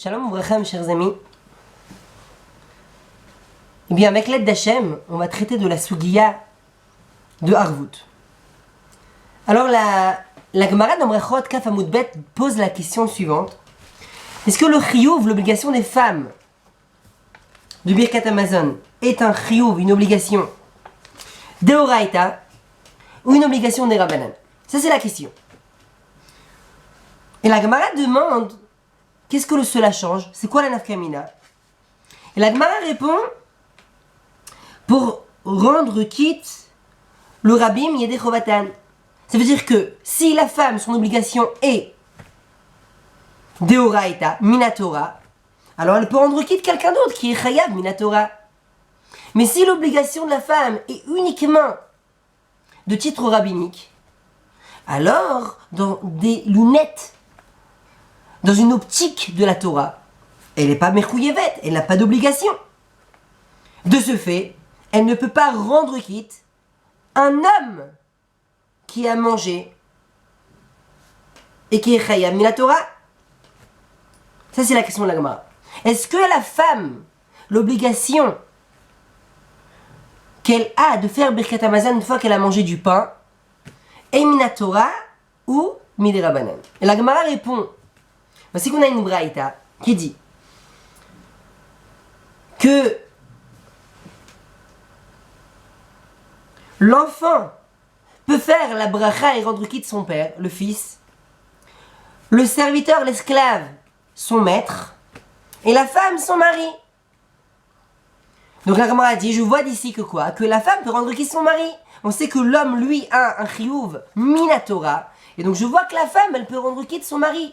Shalom Vrachem, chers amis. Eh bien, avec l'aide d'Hachem, on va traiter de la Sugiya de Harvut. Alors, la Gemara dans Brachot Kaf Amud Bet pose la question suivante. Est-ce que le chiyuv, l'obligation des femmes de Birkat Hamazon, est un chiyuv, une obligation d'Oraita ou une obligation des Rabbanan? Ça, c'est la question. Et la Gemara demande qu'est-ce que cela change? C'est quoi la nafkamina? Et la Gemara répond pour rendre quitte le Rabbim Yedei Chovatan. Ça veut dire que si la femme, son obligation est Deoraita, Minatora, alors elle peut rendre quitte quelqu'un d'autre qui est Chayav Minatora. Mais si l'obligation de la femme est uniquement de titre rabbinique, alors dans des lunettes, dans une optique de la Torah, elle n'est pas Mechouyevet, elle n'a pas d'obligation. De ce fait, elle ne peut pas rendre quitte un homme qui a mangé et qui est Chayav Mina Torah. Ça, c'est la question de la Gemara. Est-ce que la femme, l'obligation qu'elle a de faire Birkat Hamazon une fois qu'elle a mangé du pain, est Mina Torah ou Midei Rabbanan? Et la Gemara répond, voici qu'on a une braïta qui dit que l'enfant peut faire la bracha et rendre quitte son père, le fils, le serviteur, l'esclave, son maître, et la femme, son mari. Donc la Gemara dit, je vois d'ici que quoi? Que la femme peut rendre quitte son mari. On sait que l'homme, lui, a un chiyuv minatora, et donc je vois que la femme, elle peut rendre quitte son mari.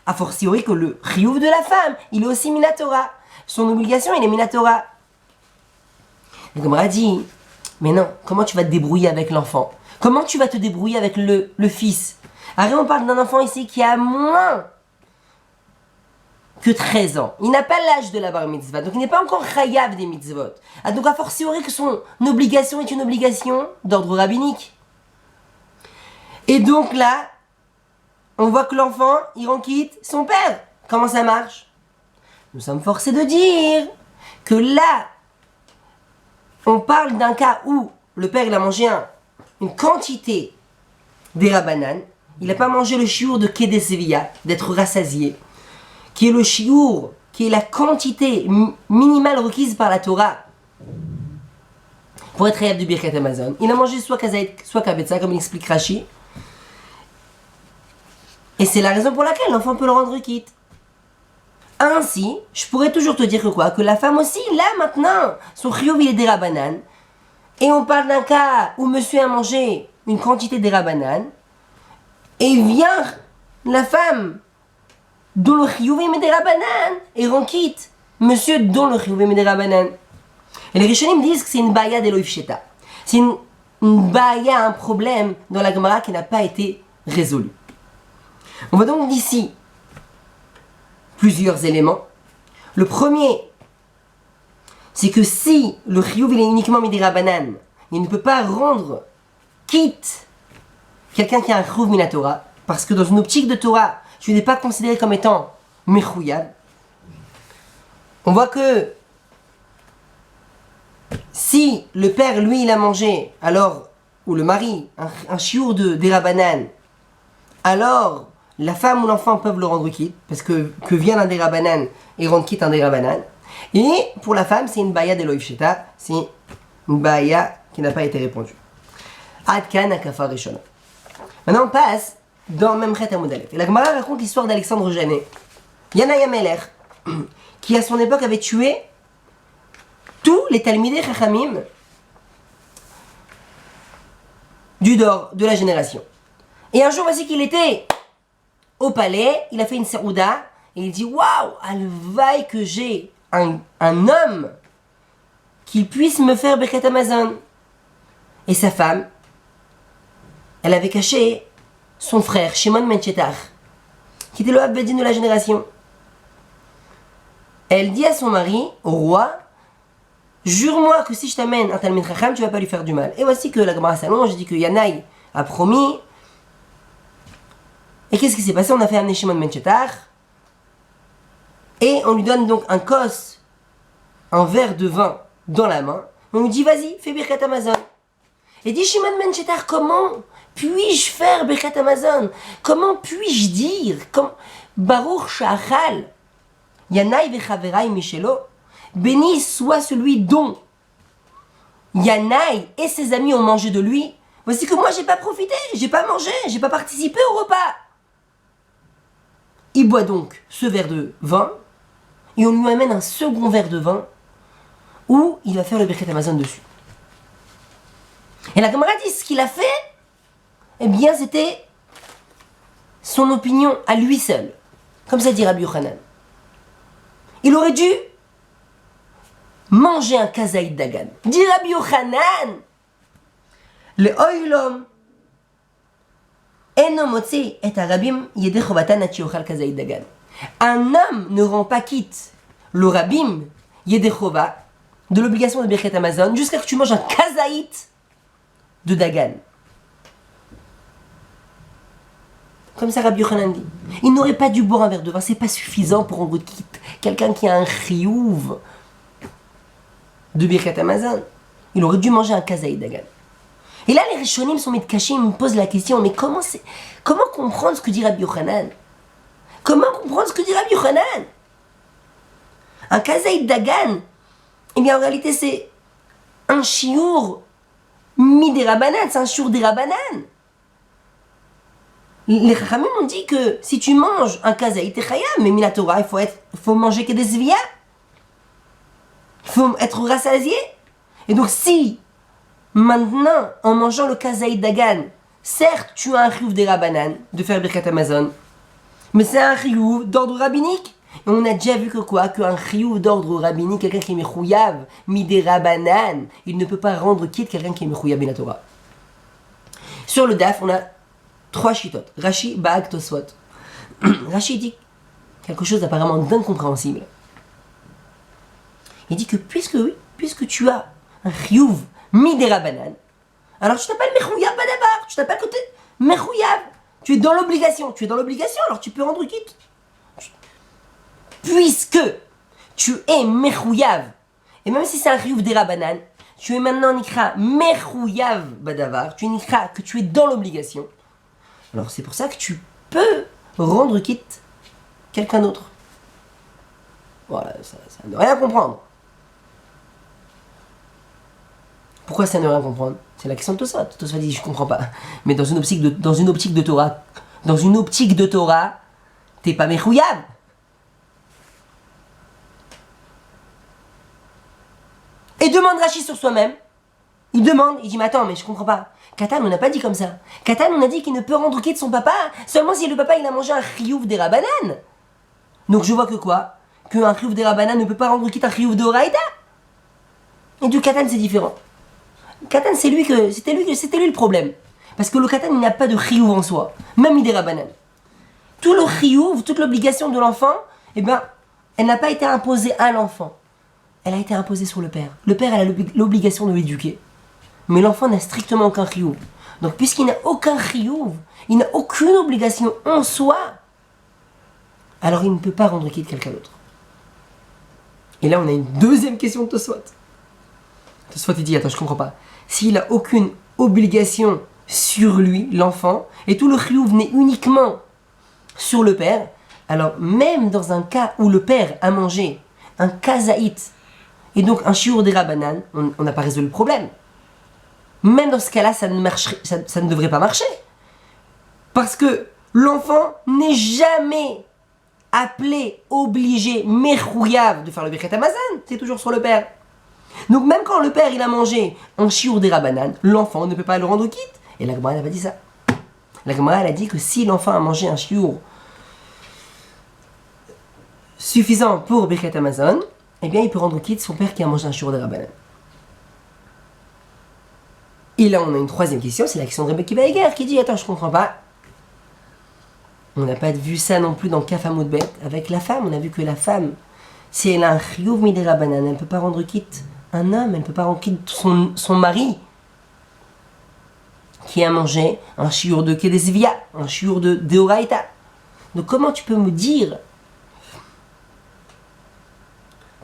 A fortiori que le chiyuv de la femme, il est aussi minatora. Son obligation, il est minatora. La Gemara dit, mais non, comment tu vas te débrouiller avec l'enfant? Comment tu vas te débrouiller avec le fils? Arrête, on parle d'un enfant ici qui a moins que 13 ans. Il n'a pas l'âge de la bar mitzvah, donc il n'est pas encore chayav des mitzvot. Ah, donc a fortiori que son obligation est une obligation d'ordre rabbinique. Et donc là, on voit que l'enfant, il rend quitte son père. Comment ça marche? Nous sommes forcés de dire que là, on parle d'un cas où le père il a mangé une quantité des Rabbanan, il n'a pas mangé le chiour de Kedei Sevilla, d'être rassasié, qui est le chiour, qui est la quantité minimale requise par la Torah pour être réel du Birkat Hamazon. Il a mangé soit kazaït, soit kabetza, comme il explique Rashi. Et c'est la raison pour laquelle l'enfant peut le rendre quitte. Ainsi, je pourrais toujours te dire que quoi? Que la femme aussi, là maintenant, son chiyuv il est des Rabbanan. Et on parle d'un cas où monsieur a mangé une quantité des Rabbanan. Et vient la femme dont le chiyuv est des Rabbanan et rend quitte monsieur dont le chiyuv est des Rabbanan. Et les Rishonim disent que c'est une baya de l'oifsheta. C'est une baya, un problème dans la Gemara qui n'a pas été résolu. On va donc d'ici plusieurs éléments. Le premier, c'est que si le chiyuv il est uniquement midei Rabbanan, il ne peut pas rendre quitte quelqu'un qui a un chiyuv mina Torah, parce que dans une optique de Torah, tu n'es pas considéré comme étant mechouyav. On voit que si le père, lui, il a mangé, alors, ou le mari, un chiyuv des Rabbanan, alors la femme ou l'enfant peuvent le rendre quitte, parce que vient un des Rabbanan et rendre quitte un des Rabbanan. Et pour la femme, c'est une baya de l'oifsheta, c'est une baya qui n'a pas été répondue. Ad kan akafa rishona. Maintenant on passe dans Memchet Amud Aleph. Et la Gemara raconte l'histoire d'Alexandre Janet, Yanai Ameler, qui à son époque avait tué tous les Talmidei Chachamim du Dor, de la génération. Et un jour, voici qu'il était au palais, il a fait une serouda, et il dit, waouh, alvaï que j'ai un homme qui puisse me faire Birkat Hamazon. Et sa femme, elle avait caché son frère, Shimon ben Tchetar, qui était le Abedin de la génération. Elle dit à son mari, au roi, jure-moi que si je t'amène un Talmid Chacham, tu vas pas lui faire du mal. Et voici que la Gemara s'allonge, dit que Yanai a promis. Et qu'est-ce qui s'est passé? On a fait amener Shimon ben Tchetar. Et on lui donne donc un kos, un verre de vin dans la main. On lui dit, vas-y, fais Birkat Hamazon. Et dit Shimon ben Shetar, comment puis-je faire Birkat Hamazon? Comment puis-je dire Baruch Sha'achal, Yanai vechaverai Mishelo, béni soit celui dont Yanai et ses amis ont mangé de lui. Voici que moi j'ai pas profité, j'ai pas mangé, j'ai pas participé au repas. Il boit donc ce verre de vin, et on lui amène un second verre de vin, où il va faire le Birkat Hamazon dessus. Et la Gemara dit ce qu'il a fait, eh bien c'était son opinion à lui seul. Comme ça dit Rabbi Yochanan. Il aurait dû manger un kazaïd dagan. Dit Rabbi Yochanan, le oilom eno motzi et arabim yedeh chovatan at yochal kazaïd dagan. Un homme ne rend pas quitte le rabim yedeh chova de l'obligation de Birkat Hamazon jusqu'à ce que tu manges un kazaïd de dagan. Comme ça Rabbi Yochanan dit. Il n'aurait pas dû boire un verre de vin, c'est pas suffisant pour rendre quitte quelqu'un qui a un chiyuv de Birkat Hamazon. Il aurait dû manger un kazaïd dagan. Et là les Rishonim sont mitkashim, me posent la question, mais comment comprendre ce que dit Rabbi Yochanan? Comment comprendre ce que dit Rabbi Yochanan? Un kazaïd dagan, eh bien en réalité c'est un shiur des Rabbanan, c'est un shiur des Rabbanan. Les Chachamim ont dit que si tu manges un kazaïd, t'es chayam, mais mina Torah, il faut manger que des zvia. Il faut être rassasié. Et donc si, maintenant, en mangeant le kazaïd dagan, certes, tu as un chiyuv des Rabbanan de faire Birkat Hamazon, mais c'est un chiyuv d'ordre rabbinique. Et on a déjà vu que quoi? Qu'un chiyuv d'ordre rabbinique, quelqu'un qui est mechouyav, midé Rabbanan, il ne peut pas rendre quitte quelqu'un qui est mechouyav mina Torah. Sur le daf, on a 3 chitotes. Rashi, Baag, Tosfot. Rashi dit quelque chose d'apparemment d'incompréhensible. Il dit que puisque tu as un chiyuv midé Rabbanan, alors tu t'appelles mechouyav badabar, tu t'appelles que tu es mechouyav. Tu es dans l'obligation, alors tu peux rendre quitte. Puisque tu es mechouyav, et même si c'est un chiyuv des Rabbanan, tu es maintenant nikra mechouyav badavar, tu es nikra que tu es dans l'obligation. Alors c'est pour ça que tu peux rendre quitte quelqu'un d'autre. Voilà, ça ne rien comprendre. Pourquoi ça ne rien comprendre? C'est la question de Tosfot. Tosfot dit je comprends pas. Mais dans une optique de Torah, t'es pas mechouyav. Et demande Rashi sur soi-même. Il dit mais attends, mais je comprends pas. Katan, on n'a pas dit comme ça. Katan, on a dit qu'il ne peut rendre quitte son papa seulement si le papa il a mangé un chiyuv des Rabbanan. Donc je vois que quoi? Qu'un chiyuv des Rabbanan ne peut pas rendre quitte un chiyuv de Oraïta. Et du Katan c'est différent. Katan c'était lui le problème. Parce que le Katan il n'a pas de chiyuv en soi. Même des Rabbanan. Tout le chiyuv, toute l'obligation de l'enfant, eh ben, elle n'a pas été imposée à l'enfant. Elle a été imposée sur le père. Le père elle a l'obligation de l'éduquer. Mais l'enfant n'a strictement aucun chiyuv. Donc puisqu'il n'a aucun chiyuv, il n'a aucune obligation en soi, alors il ne peut pas rendre quitte quelqu'un d'autre. Et là on a une deuxième question de Tosfot. Tosfot il dit, attends je comprends pas. S'il n'a aucune obligation sur lui, l'enfant, et tout le chiyuv n'est uniquement sur le père, alors même dans un cas où le père a mangé un kazaït, et donc un shiur des Rabbanan, on n'a pas résolu le problème. Même dans ce cas-là, ça ne devrait pas marcher. Parce que l'enfant n'est jamais appelé, obligé, mechouyav de faire le Birkat Hamazon. C'est toujours sur le père. Donc même quand le père il a mangé un shiur des Rabbanan, l'enfant ne peut pas le rendre quitte. Et la Gemara n'a pas dit ça. La Gemara elle a dit que si l'enfant a mangé un shiur suffisant pour Birkat Hamazon, eh bien il peut rendre quitte son père qui a mangé un shiur des Rabbanan. Et là, on a une troisième question, c'est la question de Rebbe Akiva Eiger qui dit attends, je comprends pas. On n'a pas vu ça non plus dans Kaf Amud Bet avec la femme. On a vu que la femme, si elle a un chiyuv midé Rabbanan, elle ne peut pas rendre quitte un homme, elle ne peut pas rendre quitte son mari qui a mangé un shiur de Kedesvia, un shiur de Deoraita. Donc comment tu peux me dire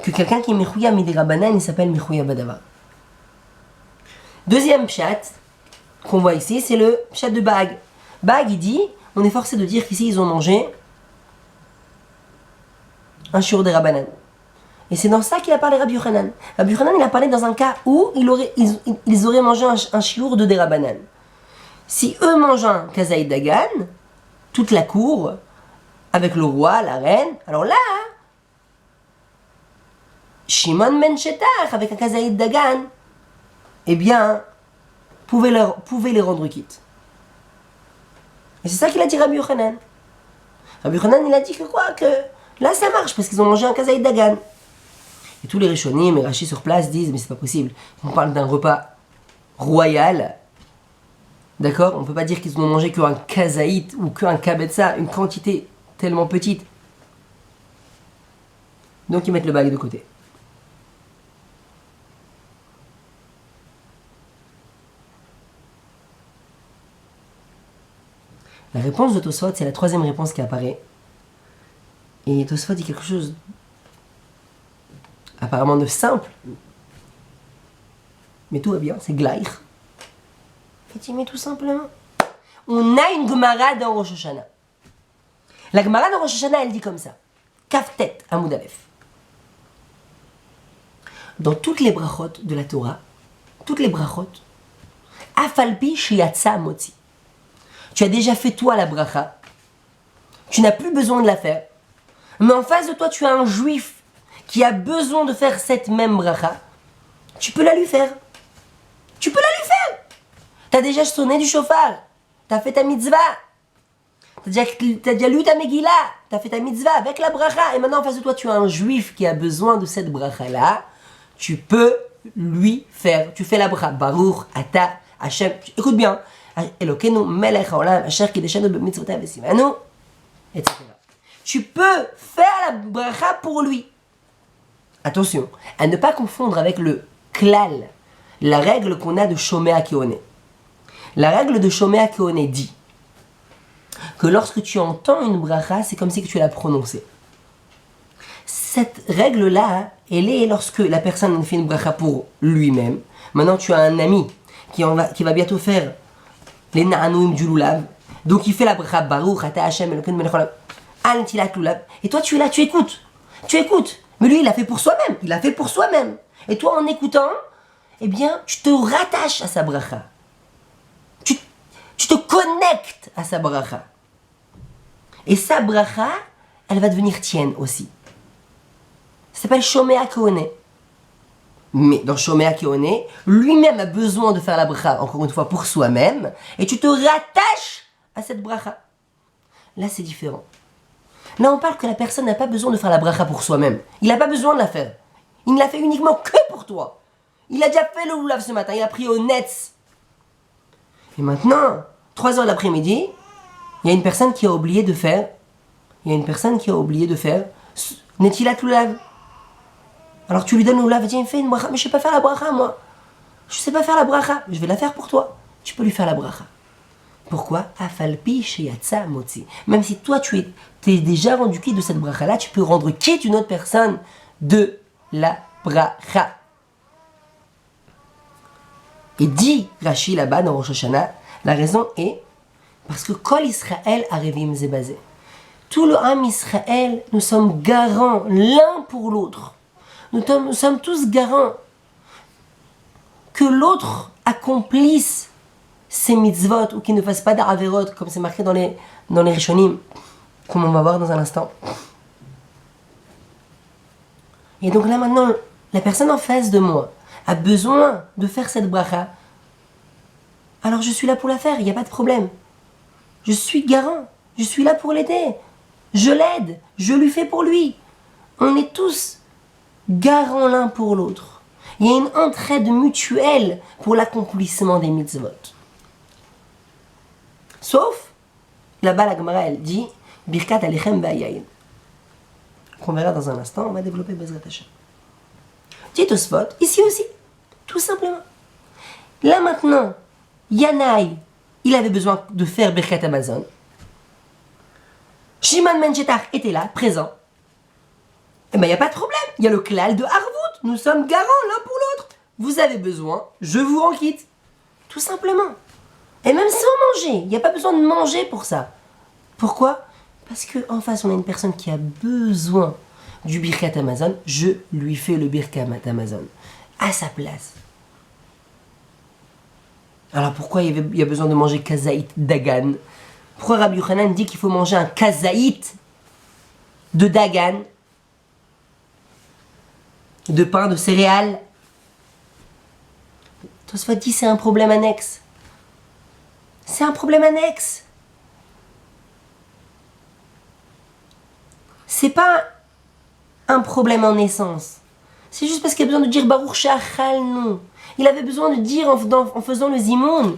que quelqu'un qui est Mechouya Midirabanan, il s'appelle Mechouya Badavar. Deuxième pshat qu'on voit ici, c'est le pshat de Bag. Bag, il dit, on est forcé de dire qu'ici ils ont mangé un shiur de Rabbanan. Et c'est dans ça qu'il a parlé Rabbi Yochanan. Rabbi Yochanan, il a parlé dans un cas où ils auraient mangé un shiur de Rabbanan. Si eux mangent un kazaïd dagan, toute la cour, avec le roi, la reine, alors là, Shimon ben Shetach, avec un kazaïd dagan, eh bien, pouvait les rendre quittes. Et c'est ça qu'il a dit Rabbi Yochanan. Rabbi Yochanan, il a dit que quoi? Que là, ça marche, parce qu'ils ont mangé un kazaïd dagan. Et tous les Rishonim et Rashi sur place disent, mais c'est pas possible. On parle d'un repas royal. D'accord? On peut pas dire qu'ils ont mangé qu'un kazaït ou qu'un kabetza, une quantité tellement petite. Donc ils mettent le bague de côté. La réponse de Tosfot, c'est la troisième réponse qui apparaît. Et Tosfot dit quelque chose apparemment de simple. Mais tout va bien, c'est glaïr. Il dit, mais tout simplement, on a une Gemara dans Rosh Hashanah. La Gemara dans Rosh Hashanah, elle dit comme ça. Kaftet, Amoud Aleph. Dans toutes les brachot de la Torah, toutes les brachot, Afalpi Shiatsa Motzi. Tu as déjà fait toi la bracha. Tu n'as plus besoin de la faire. Mais en face de toi, tu as un juif qui a besoin de faire cette même bracha. Tu peux la lui faire. Tu peux la lui faire. Tu as déjà sonné du chauffard. Tu as fait ta mitzvah. Tu as déjà lu ta Megillah. Tu as fait ta mitzvah avec la bracha. Et maintenant, en face de toi, tu as un juif qui a besoin de cette bracha-là. Tu peux lui faire. Tu fais la bracha. Baruch, Ata, Hashem. Écoute bien. Elokenu melech haolam asher kideshanu b'mitzvotav v'simanu, etc. Tu peux faire la bracha pour lui. Attention, à ne pas confondre avec le klal, la règle qu'on a de Shomea Keone. La règle de Shomea Keone dit que lorsque tu entends une bracha, c'est comme si tu l'as prononcée. Cette règle-là, elle est lorsque la personne fait une bracha pour lui-même. Maintenant, tu as un ami qui va bientôt faire les na'anouim du lulav. Donc il fait la bracha Baruch Ata Hashem Elokeinu melech haolam al netilat lulav. Et toi tu es là, tu écoutes. Mais lui il l'a fait pour soi-même. Il l'a fait pour soi-même. Et toi en écoutant, eh bien tu te rattaches à sa bracha. Tu te connectes à sa bracha. Et sa bracha, elle va devenir tienne aussi. Ça s'appelle Shomea Keone. Mais dans Shomea Keone, lui-même a besoin de faire la bracha, encore une fois, pour soi-même, et tu te rattaches à cette bracha. Là, c'est différent. Là, on parle que la personne n'a pas besoin de faire la bracha pour soi-même. Il n'a pas besoin de la faire. Il ne l'a fait uniquement que pour toi. Il a déjà fait le lulav ce matin, il a pris au netz. Et maintenant, 3 heures de l'après-midi, il y a une personne qui a oublié de faire netilat lulav. Alors tu lui donnes le lulav, tiens, fais une bracha, mais je ne sais pas faire la bracha, moi. Je ne sais pas faire la bracha, je vais la faire pour toi. Tu peux lui faire la bracha. Pourquoi? Afalpi sheyatsa motzi. Même si toi, tu es déjà rendu quitte de cette bracha-là, tu peux rendre quitte une autre personne de la bracha. Et dit Rashi là-bas dans Rosh Hashanah, la raison est parce que Kol Israël arevim zebazé. Tout le Ham Israël, nous sommes garants l'un pour l'autre. Nous sommes tous garants que l'autre accomplisse ses mitzvot ou qu'il ne fasse pas d'araverot, comme c'est marqué dans les Rishonim, comme on va voir dans un instant. Et donc là maintenant, la personne en face de moi a besoin de faire cette bracha. Alors je suis là pour la faire, il n'y a pas de problème. Je suis garant, je suis là pour l'aider. Je l'aide, je lui fais pour lui. On est tous garants l'un pour l'autre. Il y a une entraide mutuelle pour l'accomplissement des mitzvot. Sauf, là-bas la Gemara elle dit Birkat Alechem Ba'yayin. Qu'on verra dans un instant, on va développer Bezrat Hashem. Dit Tosfot, ici aussi, tout simplement. Là maintenant, Yanaï, il avait besoin de faire Birkat Amazon. Shimon ben Shetach était là, présent. Eh bien, il n'y a pas de problème. Il y a le klal de Harvout. Nous sommes garants l'un pour l'autre. Vous avez besoin, je vous rends quitte. Tout simplement. Et même sans manger. Il n'y a pas besoin de manger pour ça. Pourquoi? Parce qu'en face, on a une personne qui a besoin du Birkat Hamazon. Je lui fais le Birkat Hamazon à sa place. Alors pourquoi il y a besoin de manger kazaït dagan? Pourquoi Rabbi Yochanan dit qu'il faut manger un kazaït de dagan, de pain, de céréales? Tosfot dit c'est un problème annexe. C'est un problème annexe. C'est pas un problème en essence. C'est juste parce qu'il a besoin de dire Baruch Sha'achalnu. Il avait besoin de dire en faisant le zimoun.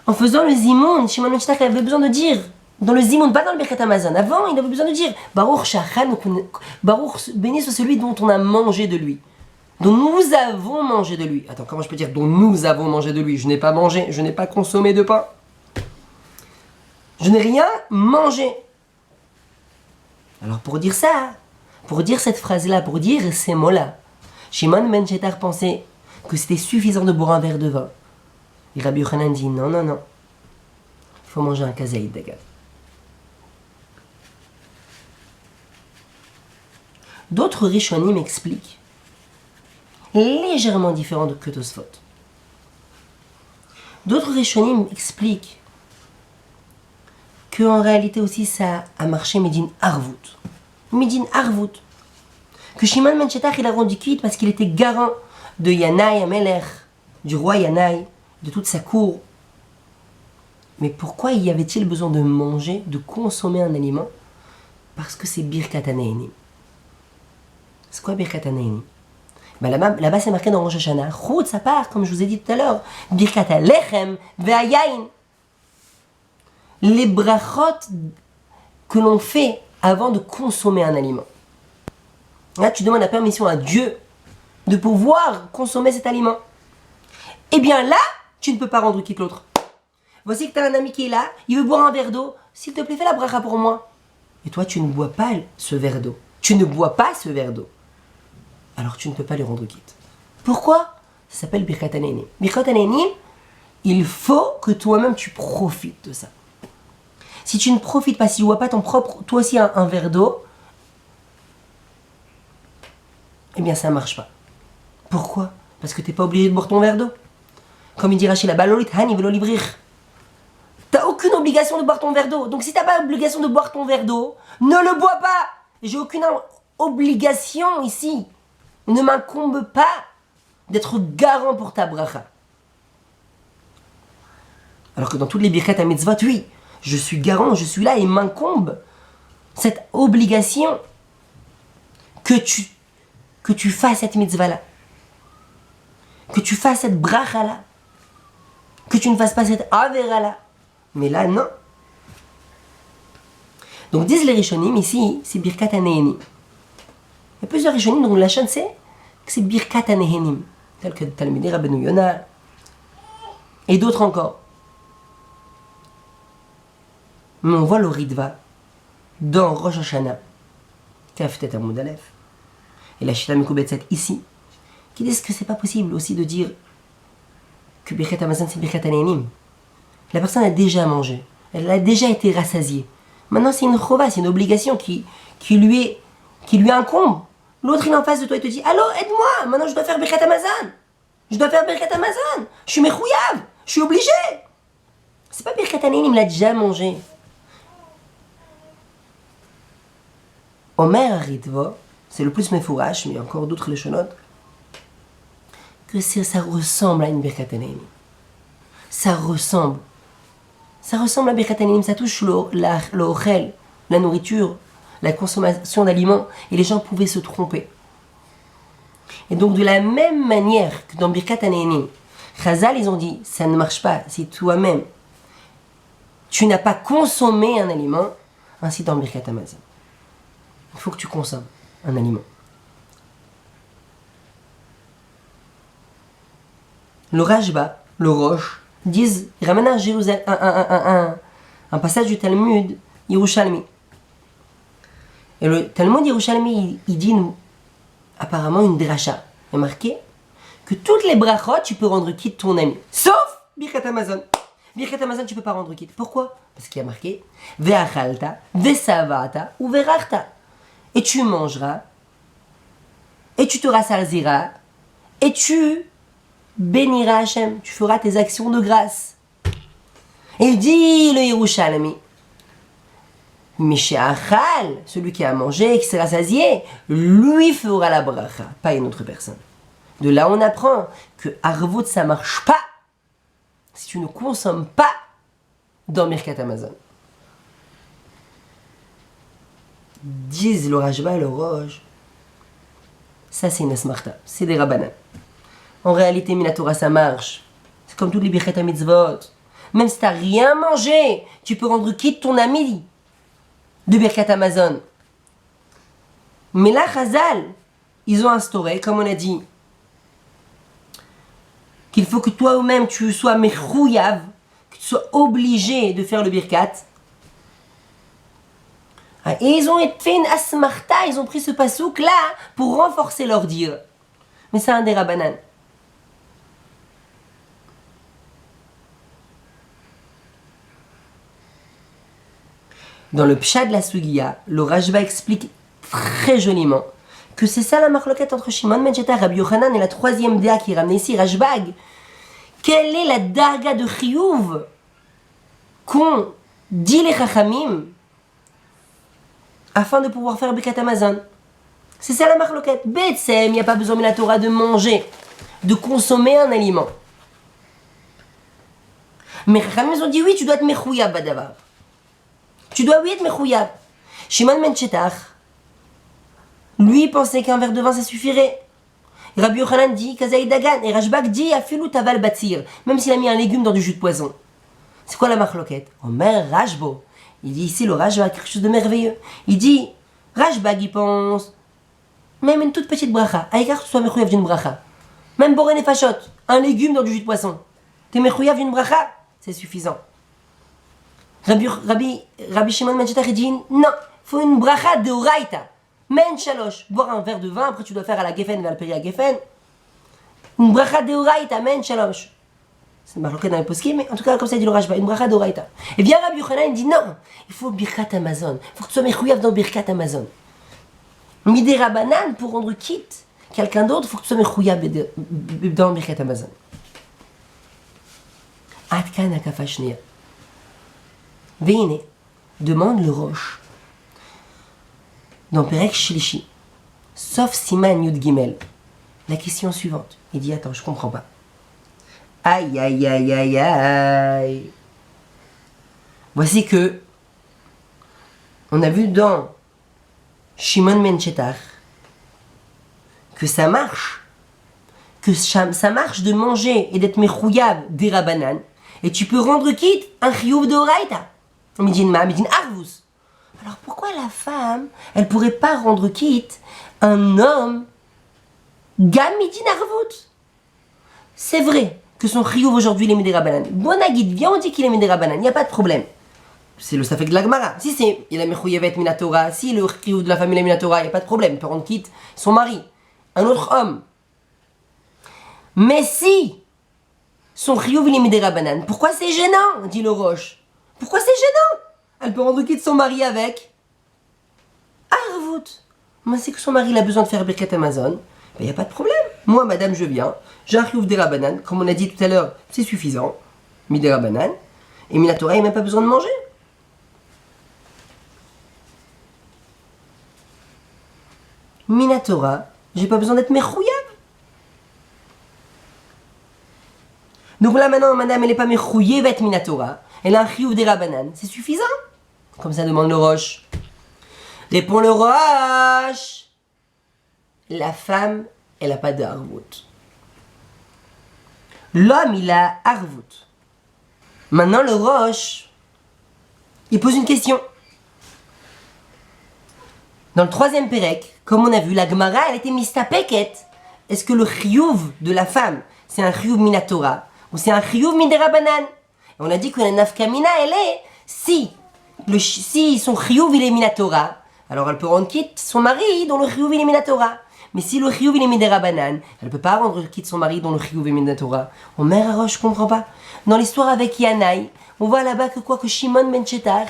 En faisant le zimoun, Shimon ben Shtach avait besoin de dire dans le zimoun, pas dans le Birkat Hamazon. Avant, il avait besoin de dire Baruch Sha'achalnu, Baruch béni soit celui dont on a mangé de lui. Dont nous avons mangé de lui. Attends, comment je peux dire dont nous avons mangé de lui? Je n'ai pas mangé, je n'ai pas consommé de pain. Je n'ai rien mangé. Alors pour dire ça, pour dire cette phrase-là, pour dire ces mots-là, Shimon ben Shetach pensait que c'était suffisant de boire un verre de vin. Et Rabbi Yochanan dit non, non, non. Il faut manger un kazaïd dagan. D'autres Rishonim expliquent, légèrement différent que Tosfot. D'autres Rishonim expliquent qu'en réalité aussi ça a marché Medin Harvout. Medin Harvout. Que Shimon ben Shetach il a rendu quitte parce qu'il était garant de Yanaï Amelech, du roi Yanaï, de toute sa cour. Mais pourquoi y avait-il besoin de manger, de consommer un aliment? Parce que c'est Birkat HaNehenim. C'est quoi Birkat HaNehenim? Là-bas c'est marqué dans Rosh Hashanah. Chutz à part, comme je vous ai dit tout à l'heure. Birkat HaLechem ve'Hayayin. Les brachot que l'on fait avant de consommer un aliment. Là, tu demandes la permission à Dieu de pouvoir consommer cet aliment. Eh bien là, tu ne peux pas rendre quitte l'autre. Voici que tu as un ami qui est là, il veut boire un verre d'eau. S'il te plaît, fais la bracha pour moi. Et toi, tu ne bois pas ce verre d'eau. Tu ne bois pas ce verre d'eau. Alors tu ne peux pas lui rendre quitte. Pourquoi? Ça s'appelle Birkat HaNehenim. Birkat HaNehenim, il faut que toi-même tu profites de ça. Si tu ne profites pas, si tu ne bois pas toi aussi un verre d'eau, eh bien ça ne marche pas. Pourquoi? Parce que tu n'es pas obligé de boire ton verre d'eau. Comme il dit Rachid, la balolit hani velo livrir. Tu n'as aucune obligation de boire ton verre d'eau. Donc si tu n'as pas l'obligation de boire ton verre d'eau, ne le bois pas. J'ai aucune obligation ici. Ne m'incombe pas d'être garant pour ta bracha. Alors que dans toutes les birkat à mitzvot, oui, je suis garant, je suis là et m'incombe cette obligation que tu fasses cette mitzvah-là. Que tu fasses cette bracha-là. Que tu ne fasses pas cette avera-là. Mais là, non. Donc disent les Rishonim, ici, c'est Birkat HaNehenim. Il y a plusieurs Rishonim dont la chaîne sait que c'est Birkat HaNehenim. Tel que Talmidei Rabbeinu Yonah. Et d'autres encore. Mais on voit le Ritva dans Rosh Hashanah. Kaftet Amud Aleph. Et la Shita Mekubetset ici. Qui disent que c'est pas possible aussi de dire que Birkat Hamazon c'est Birkat HaNehenim. La personne a déjà mangé, elle a déjà été rassasiée. Maintenant c'est une chova, c'est une obligation qui lui incombe. L'autre il est en face de toi et te dit allô aide-moi, maintenant je dois faire Birkat Hamazon. Je dois faire Birkat Hamazon. Je suis mechouyav, je suis obligé. C'est pas Birkat HaNehenim, il l'a déjà mangé. Omer Ritva, c'est le plus mefourash, mais il y a encore d'autres leshonot, que ça ressemble à une Birkat HaNehenim. Ça ressemble à Birkat HaNehenim, ça touche l'ochel, la nourriture, la consommation d'aliments, et les gens pouvaient se tromper. Et donc de la même manière que dans Birkat HaNehenim, Chazal ils ont dit, ça ne marche pas, si toi-même, tu n'as pas consommé un aliment, ainsi dans Birkat Hamazon. Il faut que tu consommes un aliment. Le Rajba, le Roche, disent, ils ramènent un passage du Talmud Yerushalmi. Et le Talmud Yerushalmi, il dit apparemment une dracha. Il est marqué que toutes les brachot, tu peux rendre quitte ton ami. Sauf Birkat Hamazon. Birkat Hamazon, tu peux pas rendre quitte. Pourquoi? Parce qu'il y a marqué Ve'achalta, ve'savata ou ve'rachta. Et tu mangeras, et tu te rassasiras, et tu béniras Hachem. Tu feras tes actions de grâce. Et il dit le Yerushalmi, Mishéachal, celui qui a mangé, qui s'est rassasié, lui fera la bracha, pas une autre personne. De là, on apprend que Arvut, ça marche pas si tu ne consommes pas dans Birkat Hamazon. Disent le Rashba et le Rosh, ça c'est une asmarta, c'est des rabbanan. En réalité, Minatora, ça marche. C'est comme toutes les Birkat HaMitzvot. Même si tu n'as rien mangé, tu peux rendre quitte ton ami de Birkat Hamazon. Mais là, Chazal, ils ont instauré, comme on a dit, qu'il faut que toi-même tu sois mechouyav, que tu sois obligé de faire le birkat. Et ils ont fait une asmarta, ils ont pris ce pasouk là pour renforcer leur dire. Mais c'est un des rabbanan. Dans le pshat de la Sugiya, le Rashba explique très joliment que c'est ça la marloquette entre Shimon ben Shetar, Rabbi Yochanan et la troisième déa qui est ramenée ici, Rashbag. Quelle est la darga de Chiyuv qu'ont dit les Chachamim afin de pouvoir faire Birkat Hamazon? C'est ça la marloquette. Betsem, il n'y a pas besoin de la Torah de manger, de consommer un aliment. Mais Chachamim ont dit oui, tu dois être mechouyav badavar. Tu dois oui être mechouyav. Shimon ben Shetar, lui pensait qu'un verre de vin ça suffirait. Rabbi Yochanan dit Kazaï Dagan. Et Rashbag dit Afilu Taval Batsir. Même s'il a mis un légume dans du jus de poison. C'est quoi la marloquette? Omer Rashbo. Il dit ici le Rashbag, quelque chose de merveilleux. Il dit Rashbag, il pense même une toute petite bracha. Aïkar, tu sois mechouyav d'une bracha. Même Boré Fachot, un légume dans du jus de poisson. T'es mechouyav d'une bracha, c'est suffisant. Rabbi Shimon ben Shetar dit non, il faut une bracha de Oraita. Men shalosh, boire un verre de vin, après tu dois faire à la geffen, à la péri à geffen. Une bracha de Oraita, men shalosh. C'est marqué dans les poskim, mais en tout cas, comme ça dit le Rashba, une bracha de Oraita. Et bien Rabbi Yochanan dit non, il faut Birkat Hamazon. Il faut que tu sois mechouyav dans Birkat Hamazon. Midé Rabbanan, pour rendre quitte quelqu'un d'autre, il faut que tu sois mechouyav dans Birkat Hamazon. Atkan akafashnia. Veine, demande le Roche. Dans Perek Shlishi, sauf Siman Yud Gimel, la question suivante. Il dit attends, je comprends pas. Aïe aïe aïe aïe aïe. Voici que on a vu dans Shimon ben Shetar que ça marche, ça marche de manger et d'être mechouyav des rabbanan, et tu peux rendre quitte un chiyuv de oraita. Midin ma, midin arvus. Alors pourquoi la femme, elle pourrait pas rendre quitte un homme gam midin arvut? C'est vrai que son chiyuv aujourd'hui il est midera banan. Bonagid, viens on dit qu'il est midera banan, il n'y a pas de problème. C'est le safek de la Gemara. Si c'est il a mechouyavet minatora, si le chiyuv de la famille est minatora, il n'y a pas de problème, il peut rendre quitte son mari, un autre homme. Mais si son chiyuv il est midera banan, pourquoi c'est gênant, dit le Roche? Pourquoi c'est gênant? Elle peut rendre quitte son mari avec arvut. Mais c'est que son mari il a besoin de faire Birkat Hamazon, il n'y a pas de problème. Moi, madame, je viens, j'ai un chiyuv des rabbanan, comme on a dit tout à l'heure, c'est suffisant, midé rabbanan, et minatora, il n'a même pas besoin de manger. Minatora, j'ai pas besoin d'être mechouyav. Donc là maintenant, madame, elle n'est pas mechouyav d'être minatora, elle a un chiyuv des rabbanan, c'est suffisant. Comme ça demande le Roche. Répond le Roche. La femme, elle n'a pas de harvut. L'homme, il a harvut. Maintenant, le Roche, il pose une question. Dans le troisième Pérec, comme on a vu, la Gemara, elle était mistapeket. Est-ce que le chiyuv de la femme, c'est un chiyuv minatora ou c'est un chiyuv midera banan? Et on a dit que la nafkamina, elle est si son chiyuv il est minatora, alors elle peut rendre quitte son mari dont le chiyuv il est minatora. Mais si le chiyuv il est midérabanan, elle ne peut pas rendre quitte son mari dont le chiyuv est minatora. Omer Arosh, je comprends pas. Dans l'histoire avec Yanaï, on voit là-bas que quoi que Shimon ben Chetar,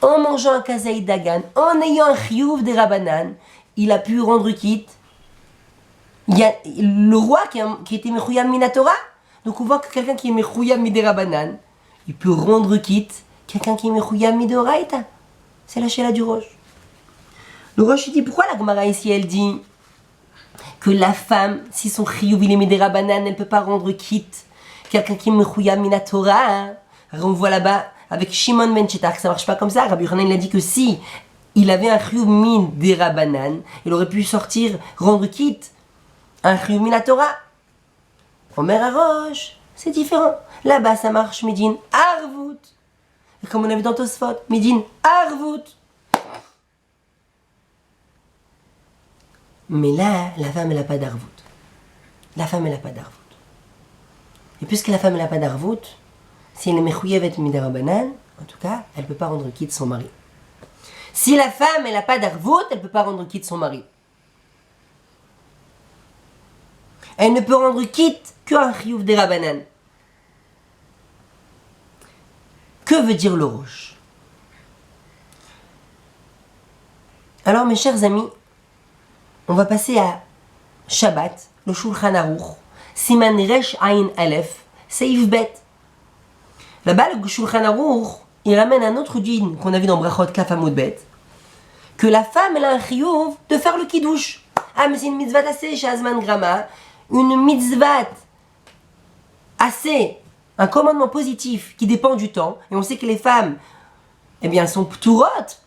en mangeant un kazaïd dagan, en ayant un chiyuv des rabanan, il a pu rendre quitte. Il y a le roi qui était mechuyam minatora. Donc on voit que quelqu'un qui est mechuyam midérabanan, il peut rendre quitte quelqu'un qui est mechuyam midoraita. C'est la Sheila du Roche. Le Roche dit pourquoi la Gemara ici elle dit que la femme, si son chiyuv il est midérabanan, elle ne peut pas rendre quitte quelqu'un qui est mechuyam minatora. Hein? Alors on voit là-bas avec Shimon ben Chetar que ça marche pas comme ça. Rabbi Yochanan il a dit que si il avait un chiyuv midérabanan, il aurait pu sortir rendre quitte un chiyuv minatora. Omer Arosh, c'est différent. Là-bas, ça marche, Midin Arvout. Et comme on a vu dans Tosfot, Midin Arvout. Mais là, la femme, elle n'a pas d'Arvout. La femme, elle n'a pas d'Arvout. Et puisque la femme, elle n'a pas d'Arvout, si elle est mechouyevet midérabanan, en tout cas, elle ne peut pas rendre quitte son mari. Si la femme, elle n'a pas d'Arvout, elle ne peut pas rendre quitte son mari. Elle ne peut rendre quitte qu'un chiyuv des rabanan. Que veut dire le roche? Alors mes chers amis, on va passer à Shabbat, le Shulchan Aruch, Siman Resh Ayin Aleph, Seif Bet. Là-bas, le Shulchan Aruch, il ramène un autre din qu'on a vu dans Brachot Kaf Amud Bet, que la femme, elle a un chiyuv de faire le kiddush. Ah, mais c'est une mitzvah assez chez Azman Grama, une mitzvah assez, un commandement positif qui dépend du temps, et on sait que les femmes, eh bien, elles sont pturot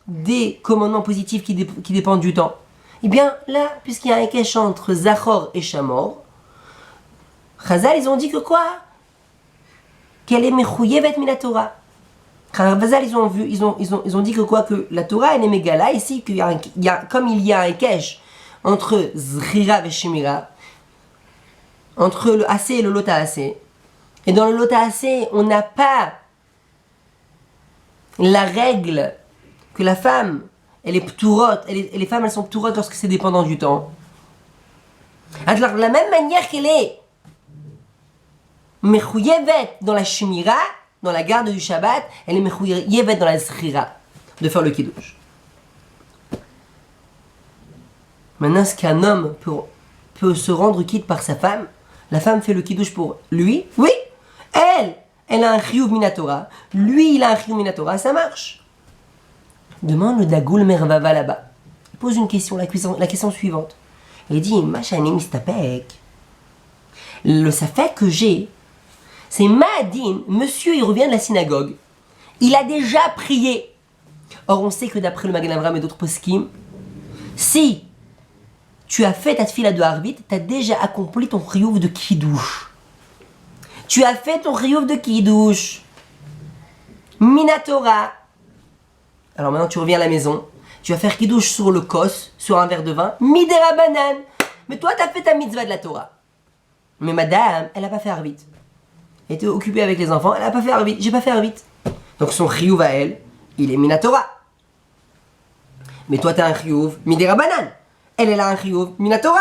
des commandements positifs qui dépendent du temps. Eh bien, là, puisqu'il y a un ékesh entre Zachor et Shamor, Chazal, ils ont dit que quoi? Qu'elle est mechouyevet minatora. Chazal, ils ont dit que quoi? Que la Torah, elle est mégala, ici, comme il y a un ékesh entre Zchira et Shemira, entre le Assez et le Lota Assez. Et dans le Lota Assez, on n'a pas la règle que la femme, elle est pturote, et les femmes, elles sont pturotes lorsque c'est dépendant du temps. Alors, de la même manière qu'elle est mechouyevet dans la Shemira, dans la garde du Shabbat, elle est mechouyevet dans la Zchira, de faire le Kiddush. Maintenant, est-ce qu'un homme peut se rendre quitte par sa femme? La femme fait le kiddush pour lui. Oui, elle a un chiyuv minatora. Lui, il a un chiyuv minatora. Ça marche. Demande le Dagoul Mervava là-bas. Il pose une question, la question suivante. Il dit, Machane mistapek. Le safek que j'ai, c'est Ma'adin. Monsieur, il revient de la synagogue. Il a déjà prié. Or, on sait que d'après le Magen Avraham et d'autres poskim, si tu as fait ta tfila de Harvit, tu as déjà accompli ton chiyuv de Kiddush. Tu as fait ton chiyuv de Kiddush. Minatora. Alors maintenant tu reviens à la maison, tu vas faire Kiddush sur le kos, sur un verre de vin, midérabanan. Mais toi tu as fait ta mitzvah de la Torah. Mais madame, elle n'a pas fait Harvit. Elle était occupée avec les enfants, elle n'a pas fait Harvit. J'ai pas fait Harvit. Donc son chiyuv à elle, il est minatora. Mais toi tu as un chiyuv midérabanan. Elle a un chiyuv minatora.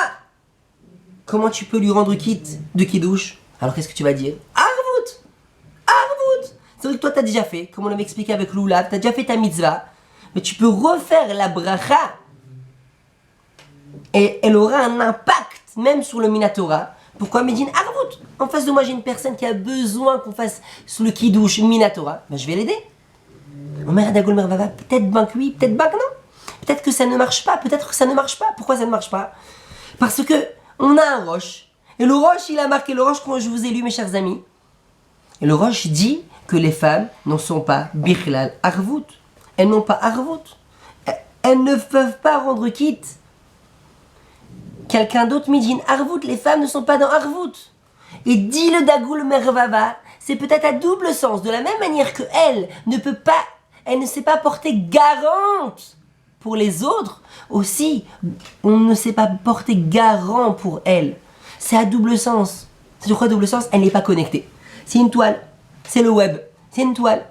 Comment tu peux lui rendre quitte de kiddush? Alors qu'est-ce que tu vas dire? Arvout. C'est vrai que toi tu as déjà fait, comme on l'avait expliqué avec Lula, tu as déjà fait ta mitzvah, mais tu peux refaire la bracha et elle aura un impact même sur le minatora. Pourquoi Medine Arvout? En face de moi j'ai une personne qui a besoin qu'on fasse sous le kiddush minatora, ben, je vais l'aider. Omer Adagol Mervava, peut-être ben que oui, peut-être ben que non. Peut-être que ça ne marche pas, peut-être que ça ne marche pas. Pourquoi ça ne marche pas? Parce que on a un roche. Et le roche, il a marqué le roche quand je vous ai lu, mes chers amis. Et le roche dit que les femmes ne sont pas bichlal arvout. Elles n'ont pas arvout. Elles ne peuvent pas rendre quitte. Quelqu'un d'autre midin arvout. Les femmes ne sont pas dans arvout. Et dit le Dagoul Mervava, c'est peut-être à double sens. De la même manière que elle ne sait pas porter garante pour les autres, aussi, on ne sait pas porter garant pour elle. C'est à double sens. C'est sur quoi double sens? Elle n'est pas connectée. C'est une toile. C'est le web. C'est une toile.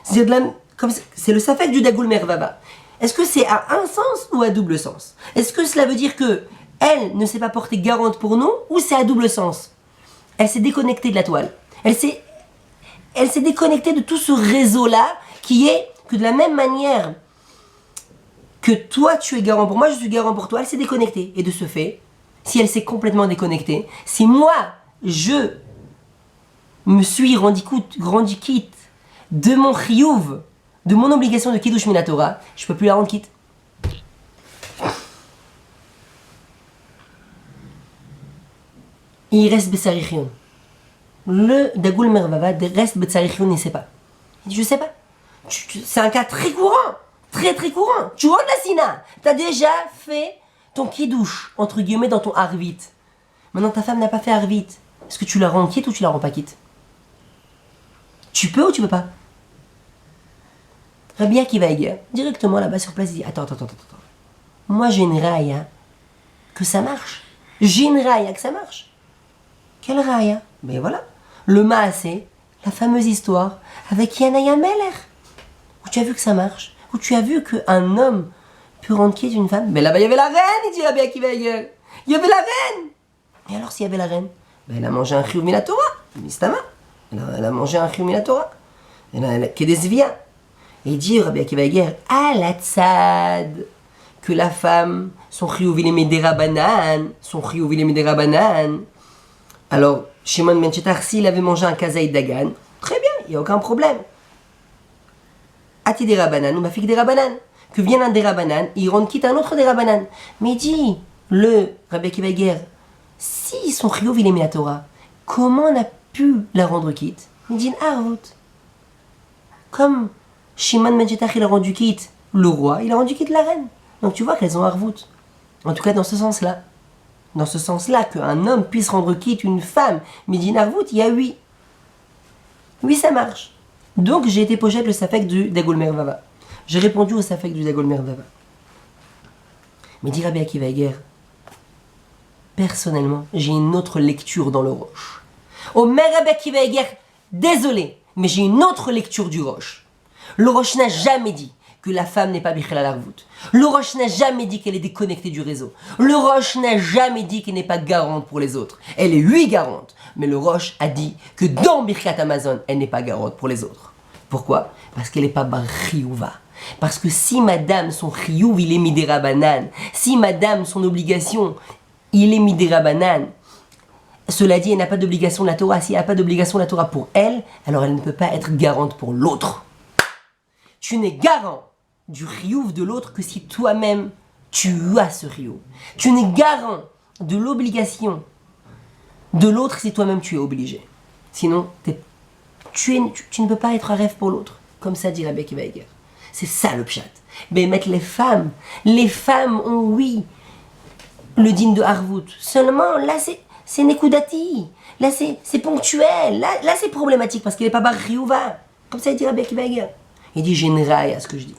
C'est le safek du Dagoul Mervava. Est-ce que c'est à un sens ou à double sens? Est-ce que cela veut dire que elle ne s'est pas portée garante pour nous ou c'est à double sens? Elle s'est déconnectée de la toile. Elle s'est déconnectée de tout ce réseau-là qui est que de la même manière que toi tu es garant pour moi, je suis garant pour toi, elle s'est déconnectée. Et de ce fait, si elle s'est complètement déconnectée, si moi je me suis rendu quitte de mon chiyuv, de mon obligation de kiddush minatora, je peux plus la rendre quitte. Il reste Betsarichion. Le Dagul Mervava reste Betsarichion, il ne sait pas. Il dit, je sais pas. C'est un cas très courant. Très très courant. Tu vois de la Sina. Tu as déjà fait ton kiddush, entre guillemets, dans ton Arvit. Maintenant, ta femme n'a pas fait Arvit. Est-ce que tu la rends quitte ou tu la rends pas quitte? Tu peux ou tu peux pas? Rabbi Akiva Eiger, directement là-bas sur place, il dit, attends. Moi, j'ai une raya que ça marche. J'ai une raya que ça marche. Quelle raya? Ben voilà, le Maasé, la fameuse histoire avec Yanaya Meller, où tu as vu que ça marche, où tu as vu qu'un homme peut rendre quitte une femme. Mais là-bas, il y avait la reine, il dit Rabbi Akiva Eiger. Il y avait la reine. Et alors, s'il y avait la reine, ben elle a mangé un chiyuv mina Torah, mistama. Elle a mangé un chiyuv mina Torah. Elle a kedesvia. Et il dit Rabbi Akiva Eiger, à la tzad, que la femme, son chiyuv il est medera banan, Alors, Shimon ben Chetar, s'il avait mangé un kazaï dagan, très bien, il n'y a aucun problème. Ati derabanan ou mafik derabanan. Que vienne un derabanan, il rend quitte un autre derabanan. Mais il dit, le Rabbi Akiva Eiger, si son chiyuv il est mina Torah, comment on a pu la rendre quitte? Il dit arvut. Comme Shimon ben Chetar, il a rendu quitte le roi, il a rendu quitte la reine. Donc tu vois qu'elles ont arvut. En tout cas, dans ce sens-là. Dans ce sens-là, qu'un homme puisse rendre quitte une femme, Midin Arvut, il y a oui. Oui, ça marche. Donc, j'ai été pochette le safek du Dagul Mervava. J'ai répondu au safek du Dagul Mervava. Mais dit Rabbi Akiva Eiger, personnellement, j'ai une autre lecture dans le Roche. Oh, mais Rabbi Akiva Eiger, désolé, mais j'ai une autre lecture du Roche. Le Roche n'a jamais dit que la femme n'est pas Bichel al Arvut. Le Roche n'a jamais dit qu'elle est déconnectée du réseau. Le Roche n'a jamais dit qu'elle n'est pas garante pour les autres. Elle est oui garante, mais le Roche a dit que dans Birkat Amazon, elle n'est pas garante pour les autres. Pourquoi? Parce qu'elle n'est pas bar chiyuva. Parce que si madame, son chiyuv, il est midera banan, si madame, son obligation, il est midera banan, cela dit, elle n'a pas d'obligation de la Torah. Si elle n'a pas d'obligation de la Torah pour elle, alors elle ne peut pas être garante pour l'autre. Tu n'es garant du chiyuv de l'autre que si toi-même tu as ce chiyuv. Tu n'es garant de l'obligation de l'autre si toi-même tu es obligé. Sinon, tu ne peux pas être un rêve pour l'autre. Comme ça dit Rabbi Akiva Eiger. C'est ça le pshat. Mais mettre les femmes ont oui le digne de Harvout. Seulement là c'est nekudati. Là c'est ponctuel. Là c'est problématique parce qu'il n'est pas bar chiyuva. Comme ça dit Rabbi Akiva Eiger. Il dit j'ai une raya à ce que je dis.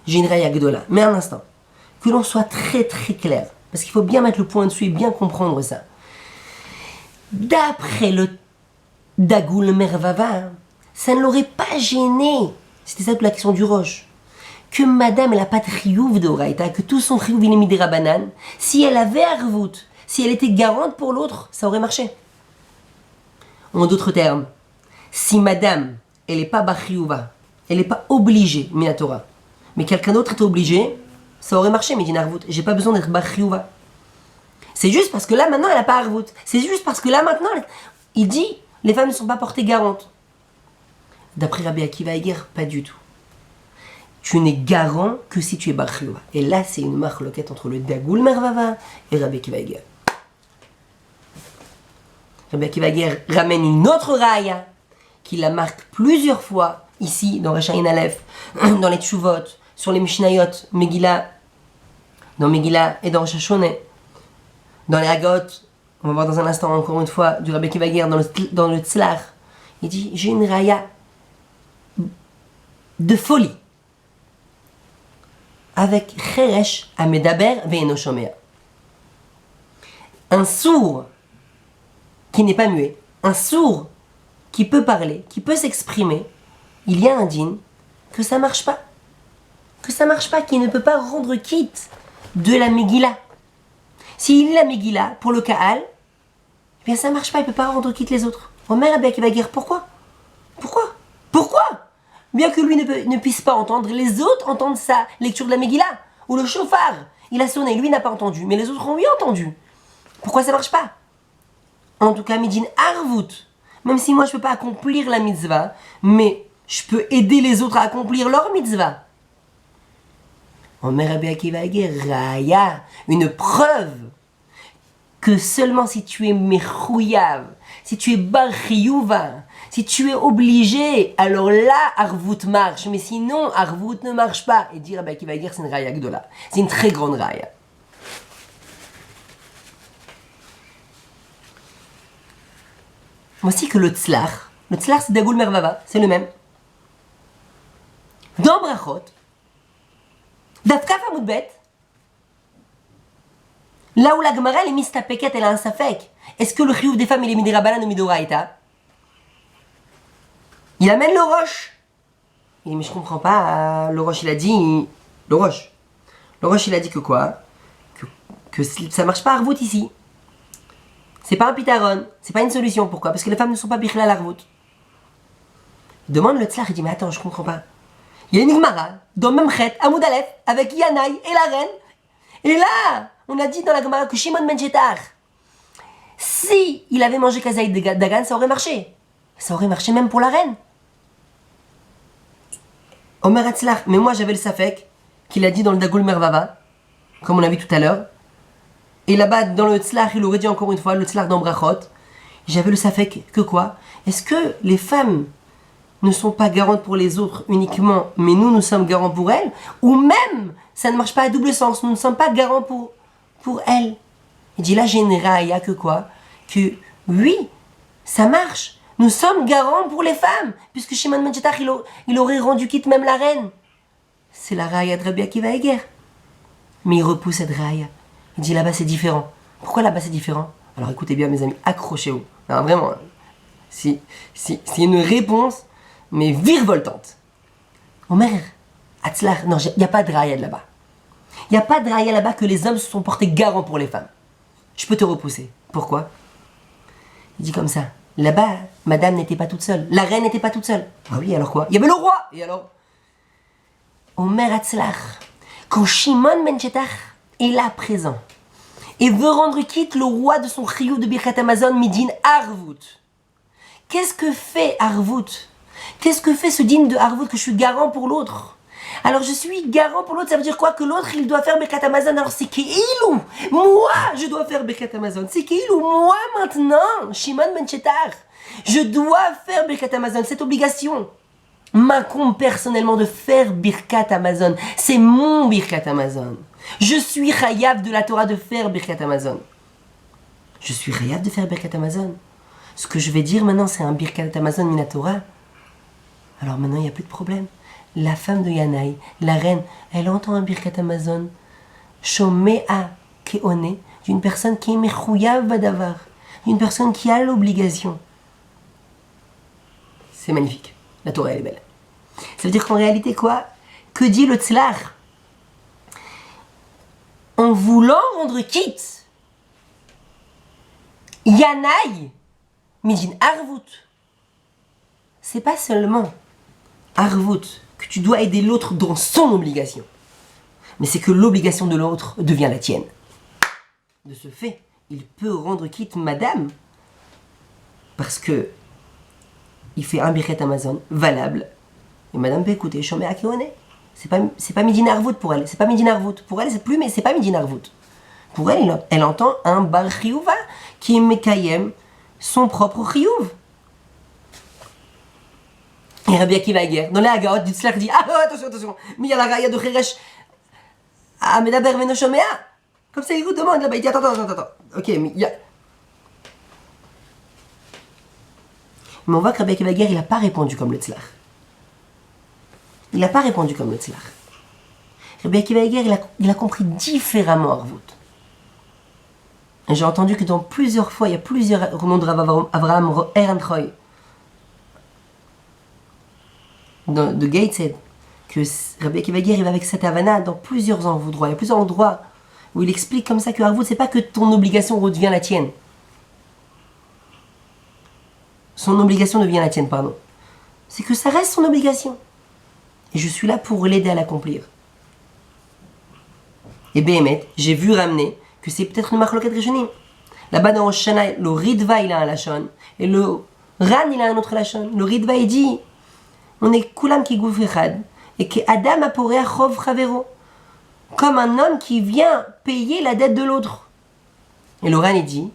J'ai une raya gdola. Mais un instant, que l'on soit très très clair, parce qu'il faut bien mettre le point dessus et bien comprendre ça. D'après le Dagul Mervava, ça ne l'aurait pas gêné, c'était ça toute la question du Roche, que madame elle n'a pas de chiyuv de Oraïta, que tout son chiyuv il est midera banan, si elle avait Arvut, si elle était garante pour l'autre, ça aurait marché. En d'autres termes, si madame elle n'est pas bachiyuva, elle n'est pas obligée, minatora, mais quelqu'un d'autre est obligé, ça aurait marché, mais Arvut. J'ai pas besoin d'être bachiyuva. C'est juste parce que là maintenant elle n'a pas Arvut. C'est juste parce que là maintenant, il dit les femmes ne sont pas portées garantes. D'après Rabbi Akiva Eiger, pas du tout. Tu n'es garant que si tu es bachiyuva. Et là c'est une marloquette entre le Dagul Mervava et Rabbi Akiva Eiger. Rabbi Akiva Eiger ramène une autre raya qui la marque plusieurs fois ici dans Rechaïn Aleph, dans les Tshuvot, sur les Mishnayot, Megillah, dans Megillah et dans Rosh Hashanah, dans les Hagot, on va voir dans un instant encore une fois du Rabbi Akiva Eiger dans le Tzlach. Il dit j'ai une raya de folie avec Cheresh Amedaber ve'eno shomea. Un sourd qui n'est pas muet, un sourd qui peut parler, qui peut s'exprimer, il y a un dîne que ça marche pas. que ça marche pas, qu'il ne peut pas rendre quitte de la Megillah. S'il lit la Megillah pour le Kaal, eh bien ça marche pas, il peut pas rendre quitte les autres. Omer Rabbi Akiva Eiger, pourquoi? Pourquoi? Bien que lui ne puisse pas entendre, les autres entendent sa lecture de la Megillah. Ou le chauffard, il a sonné, lui n'a pas entendu, mais les autres ont lui entendu. Pourquoi ça marche pas? En tout cas, Midin Arvut, même si moi je peux pas accomplir la mitzvah, mais je peux aider les autres à accomplir leur mitzvah. Omer Rabbi Akiva Eiger, Raya, une preuve que seulement si tu es mechouyav, si tu es bar chiyuva, si tu es obligé, alors là, Arvut marche. Mais sinon, Arvut ne marche pas. Et dire Rabbi Akiva Eiger, c'est une raya gdola. C'est une très grande raya. Voici que le tzlach c'est Dagoul Mervava, c'est le même. Dans Brachot, Dafkaf Amoudbet, là où la Gemara elle est mistapeket, elle a un safek. Est-ce que le chiyuv des femmes il est midirabanan ou midoraïta? Il amène le roche. Il dit mais je comprends pas, le roche il a dit... Le roche il a dit que quoi? Que ça marche pas Arvut ici. C'est pas un pitaron, c'est pas une solution. Pourquoi? Parce que les femmes ne sont pas bichlal Arvut. Il demande le tzlach, il dit mais attends, je comprends pas. Il y a une Gemara, dans Memchet, Amoud Aleph, avec Yanaï et la reine. Et là, on a dit dans la Gemara que Shimon ben Jetar, si il avait mangé Kazaïd Dagan, ça aurait marché. Ça aurait marché même pour la reine. Omer Hatzlach, mais moi j'avais le Safek, qu'il a dit dans le Dagoul Mervava, comme on a vu tout à l'heure. Et là-bas, dans le Tzlach, il aurait dit encore une fois, le Tzlach dans Brachot, j'avais le Safek que quoi? Est-ce que les femmes ne sont pas garantes pour les autres uniquement, mais nous sommes garants pour elles? Ou même, ça ne marche pas à double sens, nous ne sommes pas garants pour elles. Il dit là, j'ai une raya que quoi? Que oui, ça marche. Nous sommes garants pour les femmes, puisque Shimon ben Jetar, il aurait rendu quitte même la reine. C'est la raya de Rabbi Akiva Eiger. Mais il repousse cette raya. Il dit là-bas c'est différent. Pourquoi là-bas c'est différent? Alors écoutez bien mes amis, accrochez-vous. Non, vraiment, c'est une réponse, mais virevoltante. Omer, Hatzlach, non, il n'y a pas de raya là-bas. Il n'y a pas de raya là-bas que les hommes se sont portés garants pour les femmes. Je peux te repousser. Pourquoi? Il dit comme ça. Là-bas, madame n'était pas toute seule. La reine n'était pas toute seule. Ah oui, alors quoi? Il y avait le roi. Et alors? Omer Hatzlach, quand Shimon ben Jetar est là présent et veut rendre quitte le roi de son chiyuv de Birkat Hamazon, Midin Arvut. Qu'est-ce que fait Arvut? Qu'est-ce que fait ce digne de Arvut que je suis garant pour l'autre? Alors je suis garant pour l'autre, ça veut dire quoi? Que l'autre il doit faire Birkat Hamazon. Alors c'est Keilou, moi je dois faire Birkat Hamazon. C'est Keilou, moi maintenant, Shimon ben Jetar, je dois faire Birkat Hamazon, cette obligation m'incombe personnellement de faire Birkat Hamazon. C'est mon Birkat Hamazon. Je suis chayav de la Torah de faire Birkat Hamazon. Je suis chayav de faire Birkat Hamazon. Ce que je vais dire maintenant, c'est un Birkat Hamazon mina Torah. Alors maintenant, il n'y a plus de problème. La femme de Yanaï, la reine, elle entend un Birkat Hamazon. Shomea keone, d'une personne qui est mechouyav badavar, d'une personne qui a l'obligation. C'est magnifique. La Torah, elle est belle. Ça veut dire qu'en réalité, quoi? Que dit le tzlach? En voulant rendre quitte, Yanaï, Midin Arvut, c'est pas seulement Arvut que tu dois aider l'autre dans son obligation, mais c'est que l'obligation de l'autre devient la tienne. De ce fait, il peut rendre quitte madame, parce que il fait un Birkat Hamazon valable. Et madame peut écouter, Shomé Akeone. C'est pas Midin Arvut pour elle. C'est pas Midin Arvut. Pour elle, c'est plus, mais c'est pas Midin Arvut. Pour elle, elle entend un Bar Chiyuva qui est Mekayem son propre Chiyuv. Et Rabbi Akiva Eiger, dans les Hagaot du Tzlach, dit attention, mais il y a la raya de Cheresh à Medaber Veno Shomea. Comme ça, il vous demande là-bas, il dit attends. Ok, mais il y a. Mais on voit que Rabbi Akiva Eiger, il n'a pas répondu comme le Tzlach. Il n'a pas répondu comme le Tzlach. Rabbi Akiva Eiger, il a compris différemment Arvut. Et j'ai entendu que dans plusieurs fois, il y a plusieurs romans de Rav Avraham Ehrentreu de Gateshead, que Rabbi Akiva Eiger il va avec cette Havana dans plusieurs endroits. Il y a plusieurs endroits où il explique comme ça que Arvout, c'est pas que ton obligation redevient la tienne. Son obligation devient la tienne, pardon. C'est que ça reste son obligation. Et je suis là pour l'aider à l'accomplir. Et Béhémet, j'ai vu ramener que c'est peut-être une marloquette Rishonim. Là-bas dans Hoshana, le Ritva il a un lachon, et le Ran il a un autre lachon. Le Ritva il dit, on est kulam ki gouf echad, et que Adam a pouré chov chavero, comme un homme qui vient payer la dette de l'autre. Et le Ran il dit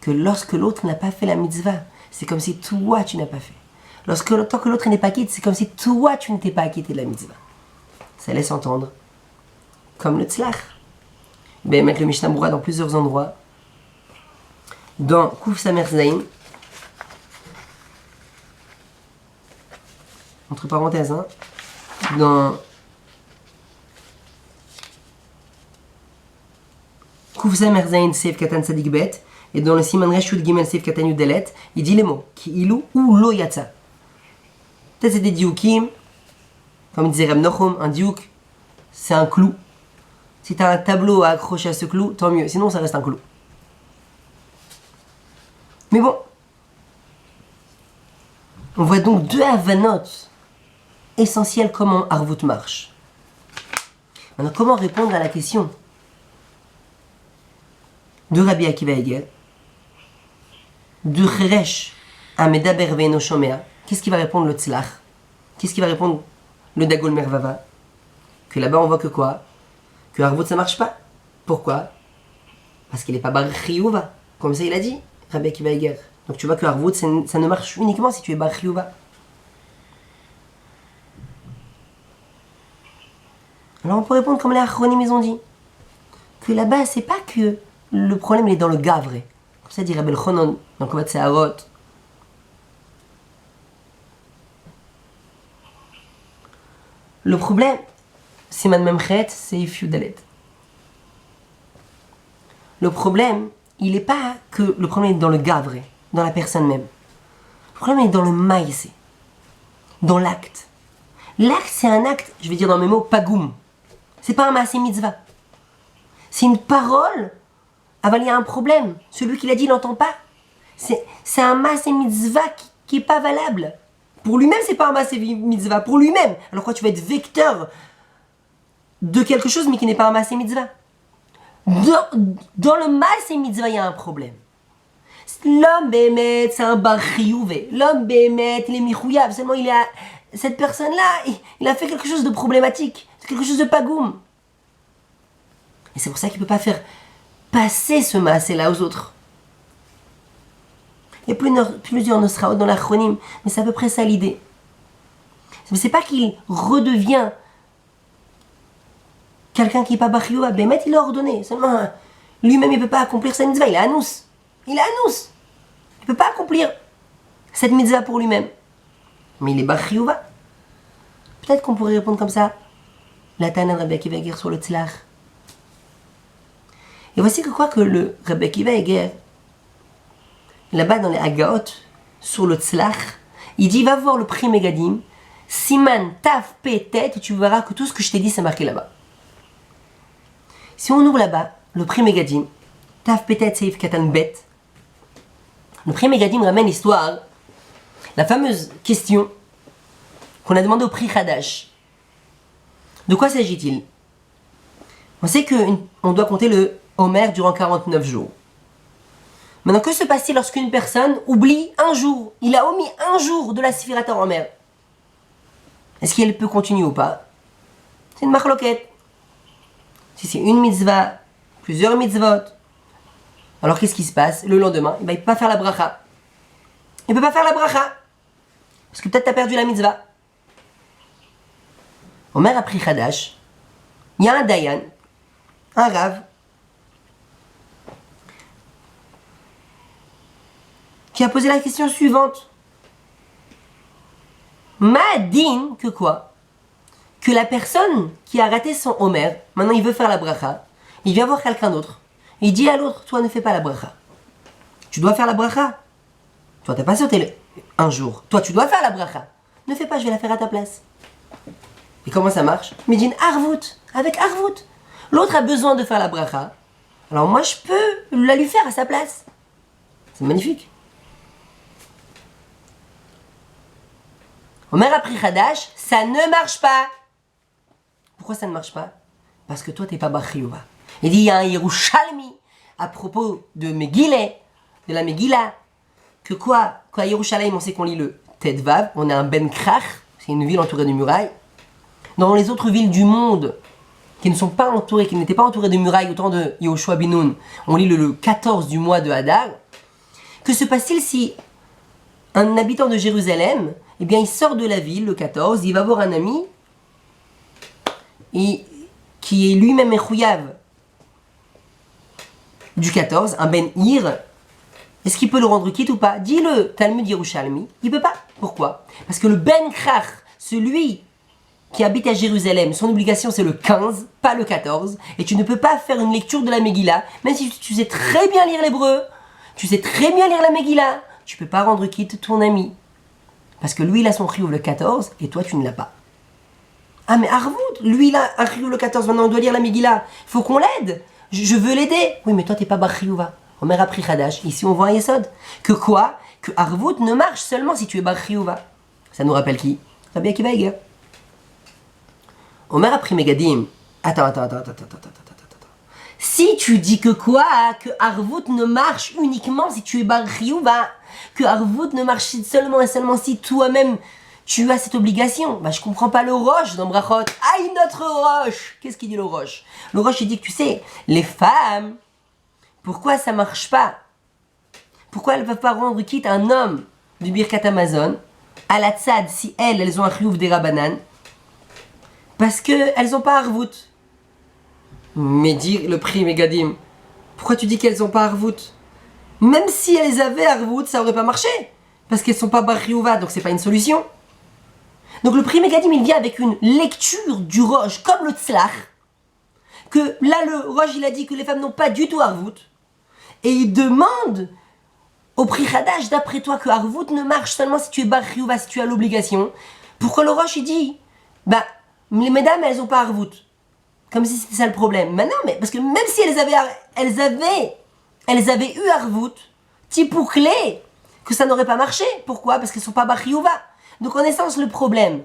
que lorsque l'autre n'a pas fait la mitzvah, c'est comme si toi tu n'as pas fait. Tant que l'autre n'est pas quitte, c'est comme si toi tu n'étais pas acquitté de la mitzvah. Ça laisse entendre comme le tzlach. Ben, mettre le Mishnah Berurah dans plusieurs endroits. Dans Kouf Samer Zayin, entre parenthèses, hein, dans Kouf Samer Zayin Seif Katan Sadik Bet, et dans le Siman Reshut Gimel Seif Katan Yudelet, il dit les mots Ki ilou ou lo yatsa. Peut-être c'est des dioukim, comme disait Reb Nochum, un diouk, c'est un clou. Si tu as un tableau à accrocher à ce clou, tant mieux, sinon ça reste un clou. Mais bon, on voit donc deux Havanot essentielles comment Arvout marche. Maintenant, comment répondre à la question de Rabbi Akiva Eiger, de Cheresh à Medaber Ve'eno Shomea? Qu'est-ce qui va répondre le Tzlach? Qu'est-ce qui va répondre le Dagol Mervava? Que là-bas on voit que quoi? Que Arvout ça marche pas. Pourquoi? Parce qu'il n'est pas Bar Chiyuva. Comme ça il a dit, Rabbi Akiva Eiger. Donc tu vois que Arvout ça ne marche uniquement si tu es Bar Chiyuva. Alors on peut répondre comme les Achronim ils ont dit. Que là-bas c'est pas que le problème il est dans le gavre. Comme ça dit Rabbi Elchonon dans Kovat Seharot. Le problème, c'est Siman Memchet, c'est Fiudalet. Le problème, il n'est pas que le problème est dans le gavre, dans la personne même. Le problème est dans le maïsé, dans l'acte. L'acte, c'est un acte, je vais dire dans mes mots, pagoum. C'est pas un maasé mitzvah. C'est une parole, ah ben, il y a un problème. Celui qui l'a dit, il n'entend pas. C'est un maasé mitzvah qui n'est pas valable. Pour lui-même, c'est pas un maasé mitzvah. Pour lui-même. Alors quoi, tu vas être vecteur de quelque chose, mais qui n'est pas un maasé mitzvah. Dans le maasé mitzvah, il y a un problème. L'homme bémet, c'est un bar chiyuvé. L'homme bémet, il est michouyav. Seulement, cette personne-là, il a fait quelque chose de problématique. Quelque chose de pagoum. Et c'est pour ça qu'il ne peut pas faire passer ce maasé-là aux autres. Il y a plusieurs nosraot dans l'achronim, mais c'est à peu près ça l'idée. C'est pas qu'il redevient quelqu'un qui n'est pas bachioua. Bémet, il l'a ordonné. Seulement, lui-même, il ne peut pas accomplir sa mitzvah. Il est anous. Il est anous. Il ne peut pas accomplir cette mitzvah pour lui-même. Mais il est bachioua. Peut-être qu'on pourrait répondre comme ça. La Tana de Rabbi Akiva Eiger sur le tzlach. Et voici que quoi que le Rabbi Akiva Eiger, là-bas dans les Hagaot, sur le tzlach, il dit va voir le prix Megadim, Siman Taf Pe Tet, et tu verras que tout ce que je t'ai dit c'est marqué là-bas. Si on ouvre là-bas, le prix Megadim, Taf Pe Tet Seif Katan Bet, le prix Megadim ramène l'histoire, la fameuse question qu'on a demandé au prix Hadash. De quoi s'agit-il? On sait qu'on doit compter le Homer durant 49 jours. Maintenant, que se passe-t-il lorsqu'une personne oublie un jour? Il a omis un jour de la Sfirat Homer. Est-ce qu'elle peut continuer ou pas? C'est une marloquette. Si c'est une mitzvah, plusieurs mitzvot, alors qu'est-ce qui se passe? Le lendemain, il ne peut pas faire la bracha. Il ne peut pas faire la bracha. Parce que peut-être tu as perdu la mitzvah. Homer a pris Hadash. Il y a un Dayan, un Rav, qui a posé la question suivante. Ma'adin, que quoi? Que la personne qui a raté son Homer, maintenant il veut faire la bracha, il vient voir quelqu'un d'autre. Il dit à l'autre, toi ne fais pas la bracha. Tu dois faire la bracha. Toi t'as pas sauté un jour. Toi tu dois faire la bracha. Ne fais pas, je vais la faire à ta place. Et comment ça marche? Midin Arvut, avec Arvut. L'autre a besoin de faire la bracha. Alors moi, je peux la lui faire à sa place. C'est magnifique. Omer a pris Hadash, ça ne marche pas. Pourquoi ça ne marche pas? Parce que toi, t'es pas Bar Chiyuva. Il dit, il y a un Yerushalmi à propos de Megillah, de la Megillah, que quoi? Qu'à Yerushalayim, on sait qu'on lit le Tedvav, on a un Ben Krach, c'est une ville entourée de murailles. Dans les autres villes du monde, qui ne sont pas entourées, qui n'étaient pas entourées de murailles au temps de Yehoshua bin Nun, on lit le 14 du mois de Hadar. Que se passe-t-il si un habitant de Jérusalem, eh bien, il sort de la ville le 14, il va voir un ami, et qui est lui-même Mechouyav du 14, un Ben Ir, est-ce qu'il peut le rendre quitte ou pas? Dit le Talmud Yerushalmi, il peut pas. Pourquoi? Parce que le Ben Krach, celui qui habite à Jérusalem, son obligation c'est le 15, pas le 14, et tu ne peux pas faire une lecture de la Megillah, même si tu sais très bien lire l'hébreu, tu sais très bien lire la Megillah, tu peux pas rendre quitte ton ami. Parce que lui il a son chiyuv le 14, et toi tu ne l'as pas. Ah mais Arvoud, lui il a un chiyuv le 14, maintenant on doit lire la Megillah, faut qu'on l'aide, je veux l'aider. Oui mais toi t'es pas bar chiyuva. Omer a pris Hadash, ici on voit un Yesod. Que quoi? Que Arvoud ne marche seulement si tu es bar chiyuva. Ça nous rappelle qui? Rabbi Akiva Eiger. Omer a pris Megadim. Attends. Si tu dis que quoi? Que Arvoud ne marche uniquement si tu es bar chiyuva, que Arvoud ne marche seulement et seulement si toi-même tu as cette obligation. Bah je comprends pas le Roche dans Brachot. Ah, notre Roche. Qu'est-ce qu'il dit le Roche? Le Roche il dit que tu sais, les femmes, pourquoi ça marche pas? Pourquoi elles ne peuvent pas rendre quitte un homme du Birkat Amazon à la tzad si elles ont un chiyuv des Rabbanan? Parce qu'elles n'ont pas Arvout. Mais dit le prix Megadim, pourquoi tu dis qu'elles n'ont pas Arvout? Même si elles avaient Arvout, ça aurait pas marché. Parce qu'elles ne sont pas bar chiyuva, donc c'est pas une solution. Donc le prix Megadim, il vient avec une lecture du Roche, comme le Tzlach, que là le Roche il a dit que les femmes n'ont pas du tout Arvout, et il demande au prix Hadash, d'après toi, que Arvout ne marche seulement si tu es bar chiyuva, si tu as l'obligation. Pourquoi le Roche il dit, bah les mesdames elles ont pas Arvout, comme si c'était ça le problème. Maintenant, mais parce que même si elles avaient eu Arvout, type clé, que ça n'aurait pas marché. Pourquoi? Parce qu'elles sont pas bar chiyuva. Donc en essence le problème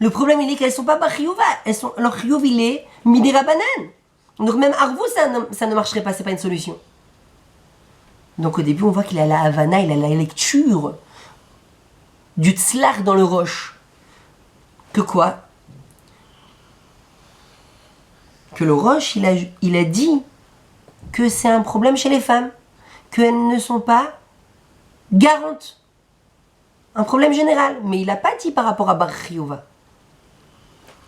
il est qu'elles sont pas bar chiyuva, leur chiyuv il est midi rabanan. Donc même Arvout ça ne marcherait pas, c'est pas une solution. Donc au début on voit qu'il a la Havana, il a la lecture du tzlach dans le Roche. Que quoi? Que le Roche il a dit que c'est un problème chez les femmes, qu'elles ne sont pas garantes. Un problème général, mais il n'a pas dit par rapport à bar chiyuva.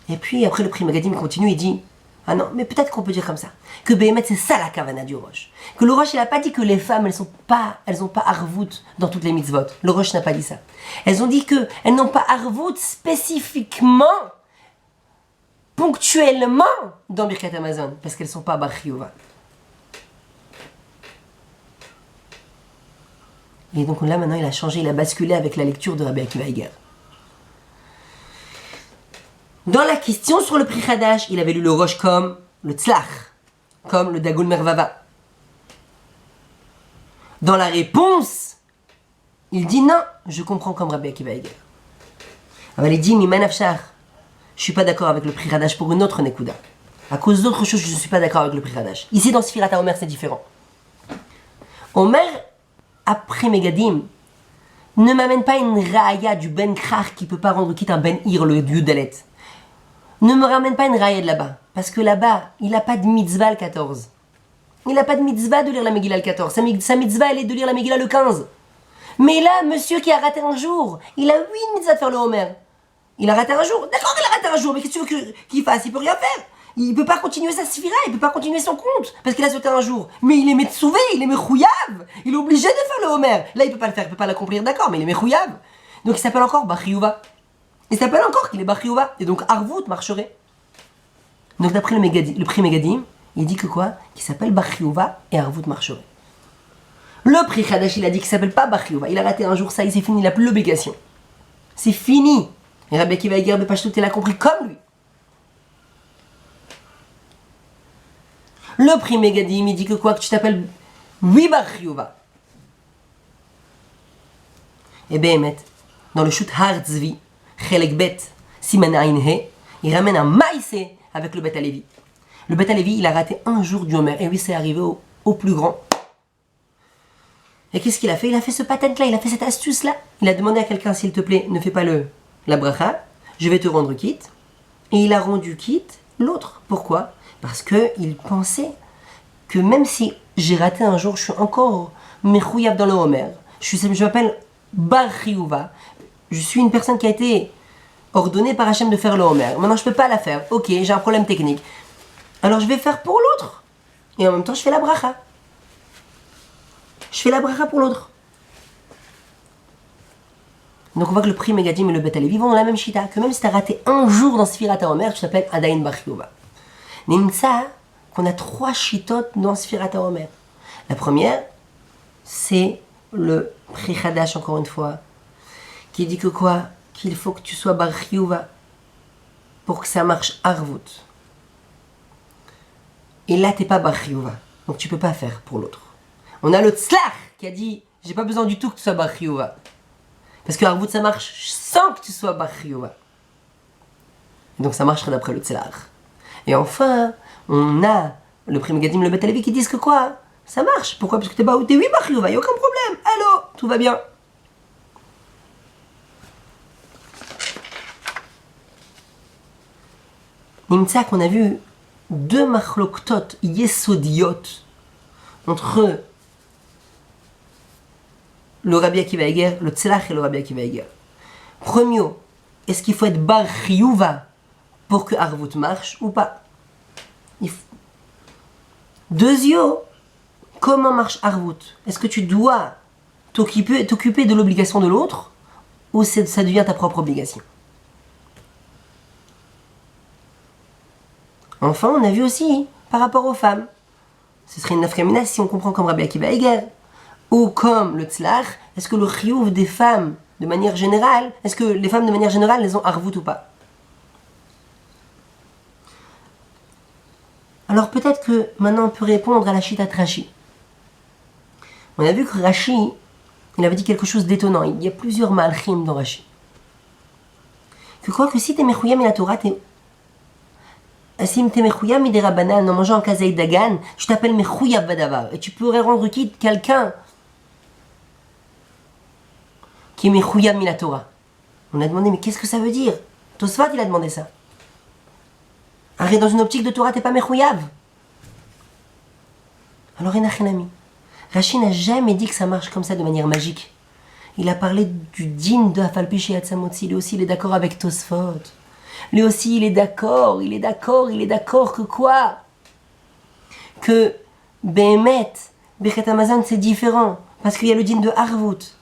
Et puis après le prix Megadim continue, il dit, ah non, mais peut-être qu'on peut dire comme ça, que Béhémet c'est ça la kavana du Roche. Que le Roche il n'a pas dit que les femmes elles ont pas Arvout dans toutes les mitzvot. Le Roche n'a pas dit ça. Elles ont dit que elles n'ont pas Arvout spécifiquement, ponctuellement dans Birkat Amazon, parce qu'elles sont pas bar chiyuva. Et donc là maintenant il a changé, il a basculé avec la lecture de Rabbi Akiva Eiger. Dans la question sur le prix Hadash, il avait lu le Roche comme le Tzlach, comme le Dagul Mervava. Dans la réponse, il dit non, je comprends comme Rabbi Akiva Eiger. Alors il dit Miman Afshar, je suis pas d'accord avec le prix Hadash pour une autre Nekuda. À cause d'autre chose, je ne suis pas d'accord avec le prix Hadash. Ici dans Sfirat HaOmer c'est différent. Omer après Megadim, ne m'amène pas une raya du Ben Krach qui peut pas rendre quitte un Ben Ir, le dieu d'Alet. Ne me ramène pas une raya de là-bas, parce que là-bas, il n'a pas de mitzvah le 14. Il n'a pas de mitzvah de lire la Megillah le 14. Sa mitzvah, elle est de lire la Megillah le 15. Mais là, monsieur qui a raté un jour, il a 8 mitzvahs de faire le Homer. Il a raté un jour. D'accord qu'il a raté un jour, mais qu'est-ce que tu veux qu'il fasse? Il peut rien faire. Il peut pas continuer sa sphira, il peut pas continuer son compte, parce qu'il a sauté un jour. Mais il est Metsouvé, il est Mechouyav, il est obligé de faire le Homer. Là, il peut pas le faire, il peut pas l'accomplir, d'accord, mais il est Mechouyav. Donc il s'appelle encore Bar chiyuva. Il s'appelle encore qu'il est Bar chiyuva. Et donc Arvout marcherait. Donc d'après le prix Megadim, il dit que quoi? Qu'il s'appelle Bar chiyuva et Arvout marcherait. Le prix Hadash, il a dit qu'il s'appelle pas Bar chiyuva. Il a raté un jour, ça, il s'est fini, il a plus l'obligation. C'est fini. Et Rabbi Akiva Eiger Bepashtout, il a compris comme lui. Le Pri Megadim, il dit que quoi? Que tu t'appelles 8 bar chiyuva. Et Béhémet, dans le Shut Har Tzvi, Chelek Bet, Siman Ain He, il ramène un maïsé avec le Bet Alevi. Le Bet Alevi, il a raté un jour du Homer. Et oui, c'est arrivé au plus grand. Et qu'est-ce qu'il a fait? Il a fait ce patent-là, il a fait cette astuce-là. Il a demandé à quelqu'un, s'il te plaît, ne fais pas la bracha, je vais te rendre quitte. Et il a rendu quitte l'autre. Pourquoi? Parce qu'il pensait que même si j'ai raté un jour, je suis encore mechouyav dans le Homer. Je m'appelle Bar Chiyuva. Je suis une personne qui a été ordonnée par Hachem de faire le Homer. Maintenant, je ne peux pas la faire. Ok, j'ai un problème technique. Alors, je vais faire pour l'autre. Et en même temps, je fais la bracha. Je fais la bracha pour l'autre. Donc on voit que le Pri Megadim et le Bet Alevi vont dans la même shita, que même si tu as raté un jour dans Sfirat HaOmer, tu t'appelles Adain Bar Chiyuva. Nimtza qu'on a 3 shitot dans Sfirat HaOmer. La première, c'est le Pri Chadash, encore une fois, qui dit que quoi? Qu'il faut que tu sois Bar Chiyuva pour que ça marche Arvut. Et là, tu n'es pas Bar Chiyuva, donc tu ne peux pas faire pour l'autre. On a le Tzlach qui a dit, j'ai pas besoin du tout que tu sois Bar Chiyuva. Parce que Arvut, ça marche sans que tu sois Bar Chiyuva. Donc ça marcherait d'après le Tzlach. Et enfin, on a le Pri Megadim, le Bet Alevi qui disent que quoi? Ça marche. Pourquoi? Parce que t'es 8 Bar Chiyuva, il n'y a aucun problème. Allô, tout va bien. Nimtza qu'on a vu 2 machloktot yesodiot entre le Rabbi Akiva Eger, le Tzlach et le Rabbi Akiva Eger. Premier, est-ce qu'il faut être Bar Chiyuva pour que Arvut marche ou pas? Deuxième, comment marche Arvut? Est-ce que tu dois t'occuper de l'obligation de l'autre ou ça devient ta propre obligation? Enfin, on a vu aussi par rapport aux femmes. Ce serait une nafkamina si on comprend comme Rabbi Akiva Eger. Ou comme le Tzlach, est-ce que le chiyuv des femmes, de manière générale, est-ce que les femmes de manière générale, elles ont Arvut ou pas? Alors peut-être que maintenant on peut répondre à la chita de Rashi. On a vu que Rashi, il avait dit quelque chose d'étonnant. Il y a plusieurs malchim dans Rashi. Que quoi que si t'es mechouyam et la Torah, si t'es mechouyam et des rabanan en mangeant un kazaï dagan, tu t'appelles mechouyab badavar. Et tu pourrais rendre quitte quelqu'un qui est mechouyam et la Torah. On a demandé, mais qu'est-ce que ça veut dire? Tosfat, il a demandé ça. Arrête, dans une optique de Torah, t'es pas mechoyav. Alors, Enachenami, Rashi n'a jamais dit que ça marche comme ça de manière magique. Il a parlé du din de Afalpi Yatzamotzi. Lui aussi, il est d'accord avec Tosfot. Lui aussi, il est d'accord que quoi? Que Behemet, Birkat Hamazon, c'est différent. Parce qu'il y a le din de Arvut.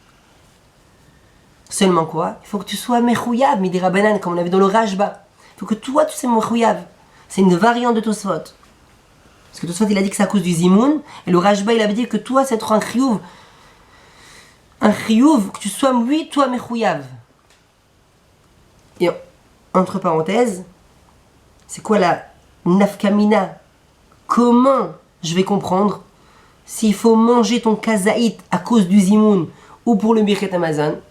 Seulement quoi? Il faut que tu sois mechoyav, midi rabanan, comme on avait dans le Rashba. Il faut que toi, tu sois mechoyav. C'est une variante de Tosfot. Parce que Tosfot, il a dit que c'est à cause du Zimoun. Et le Rashba, il avait dit que toi, c'est être un chiyuv. Un chiyuv, que tu sois, oui, toi, mechuyav. Et entre parenthèses, c'est quoi la nafkamina? Comment je vais comprendre s'il faut manger ton kazaït à cause du Zimoun ou pour le Birkat Hamazon?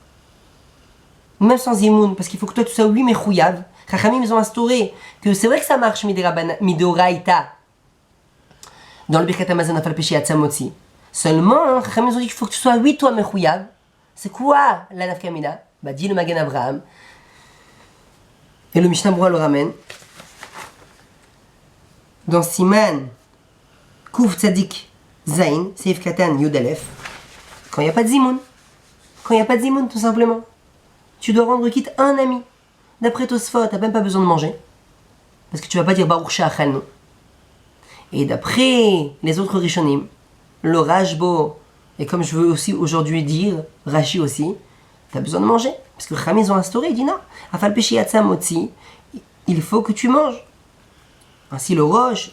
Même sans Zimoun, parce qu'il faut que toi, tu sois, oui, mechuyav. Chachamim, ils ont instauré que c'est vrai que ça marche midoraita dans le Birkat Hamazon Afal Peshi Yatzamotzi. Seulement, Chachamim, ils ont dit qu'il faut que tu sois, oui, toi, mechuyav. C'est quoi la nafkamina? Bah, dit le Magen Abraham. Et le Mishnah Berurah le ramène. Dans Siman, Kouf Tzadik Zain, Seif Katan Yud Aleph, quand il n'y a pas de Zimoun. Quand il n'y a pas de Zimoun, tout simplement. Tu dois rendre quitte un ami. D'après Tosfot, t'as même pas besoin de manger. Parce que tu vas pas dire Baruch She'achalnu. Et d'après les autres Rishonim, le Rashbo, et comme je veux aussi aujourd'hui dire, Rashi aussi, t'as besoin de manger. Parce que Chachamim, ils ont instauré, il dit non. Afal Peshi Yatzamotzi, il faut que tu manges. Ainsi le Roche,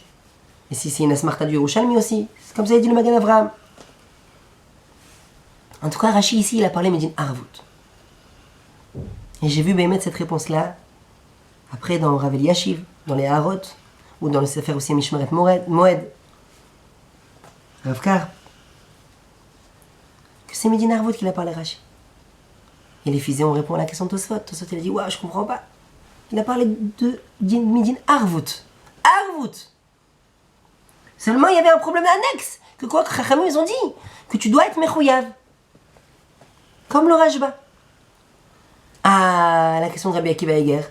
et si c'est une Asmarta du Yerushalmi aussi. C'est comme ça il dit le Magen Avraham. En tout cas, Rashi ici, il a parlé, mais d'une Arvut. Et j'ai vu mettre cette réponse-là, après dans Rav Eliashiv, dans les Harot, ou dans le Sefer aussi Mishmeret Moed. Ravkar, que c'est Medin Arvout qui a parlé Rashi. Et les fusées ont répondu à la question de Tosfot. Tosfot, il a dit, waouh, je comprends pas. Il a parlé de Medin Arvout. Arvout. Seulement, il y avait un problème annexe. Que quoi, que Chachamim, ils ont dit que tu dois être Mechouyav. Comme le Rajba. Ah, la question de Rabbi Akiva Eger.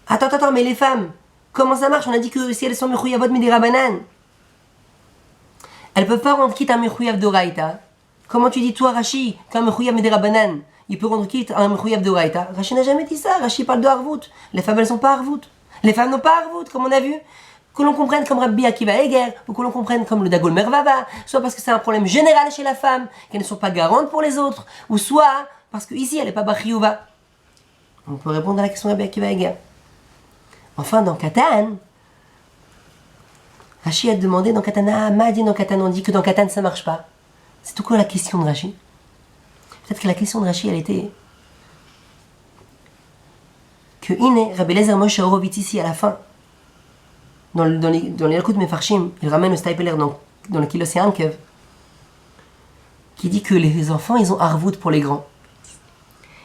Attends, mais les femmes, comment ça marche? On a dit que si elles sont Mechouyavot Midera Banan, elles peuvent pas rendre quitte un Mechouyav d'Oraïta. Comment tu dis, toi, Rashi, qu'un Mechouyav Midera Banan, il peut rendre quitte un Mechouyav d'Oraïta? Rashi n'a jamais dit ça. Rashi parle de Harvout. Les femmes, elles sont pas Harvout. Les femmes n'ont pas Harvout, comme on a vu. Que l'on comprenne comme Rabbi Akiva Eger, ou que l'on comprenne comme le Dagol Mervava, soit parce que c'est un problème général chez la femme, qu'elles ne sont pas garantes pour les autres, ou soit parce qu'ici elle n'est pas Bachiyuva. On peut répondre à la question de Rabbi Akiva Eger. Enfin, dans Katan, Rashi a demandé dans Katan, Madi dans Katan, on dit que dans Katan ça marche pas. C'est tout quoi la question de Rashi? Peut-être que la question de Rashi, elle était que Rabbi Eliezer Moshe Horowitz ici à la fin, dans les Yalkut Mefarshim, il ramène le Staipeler dans le Kilos et Ankev, qui dit que les enfants, ils ont Arvout pour les grands.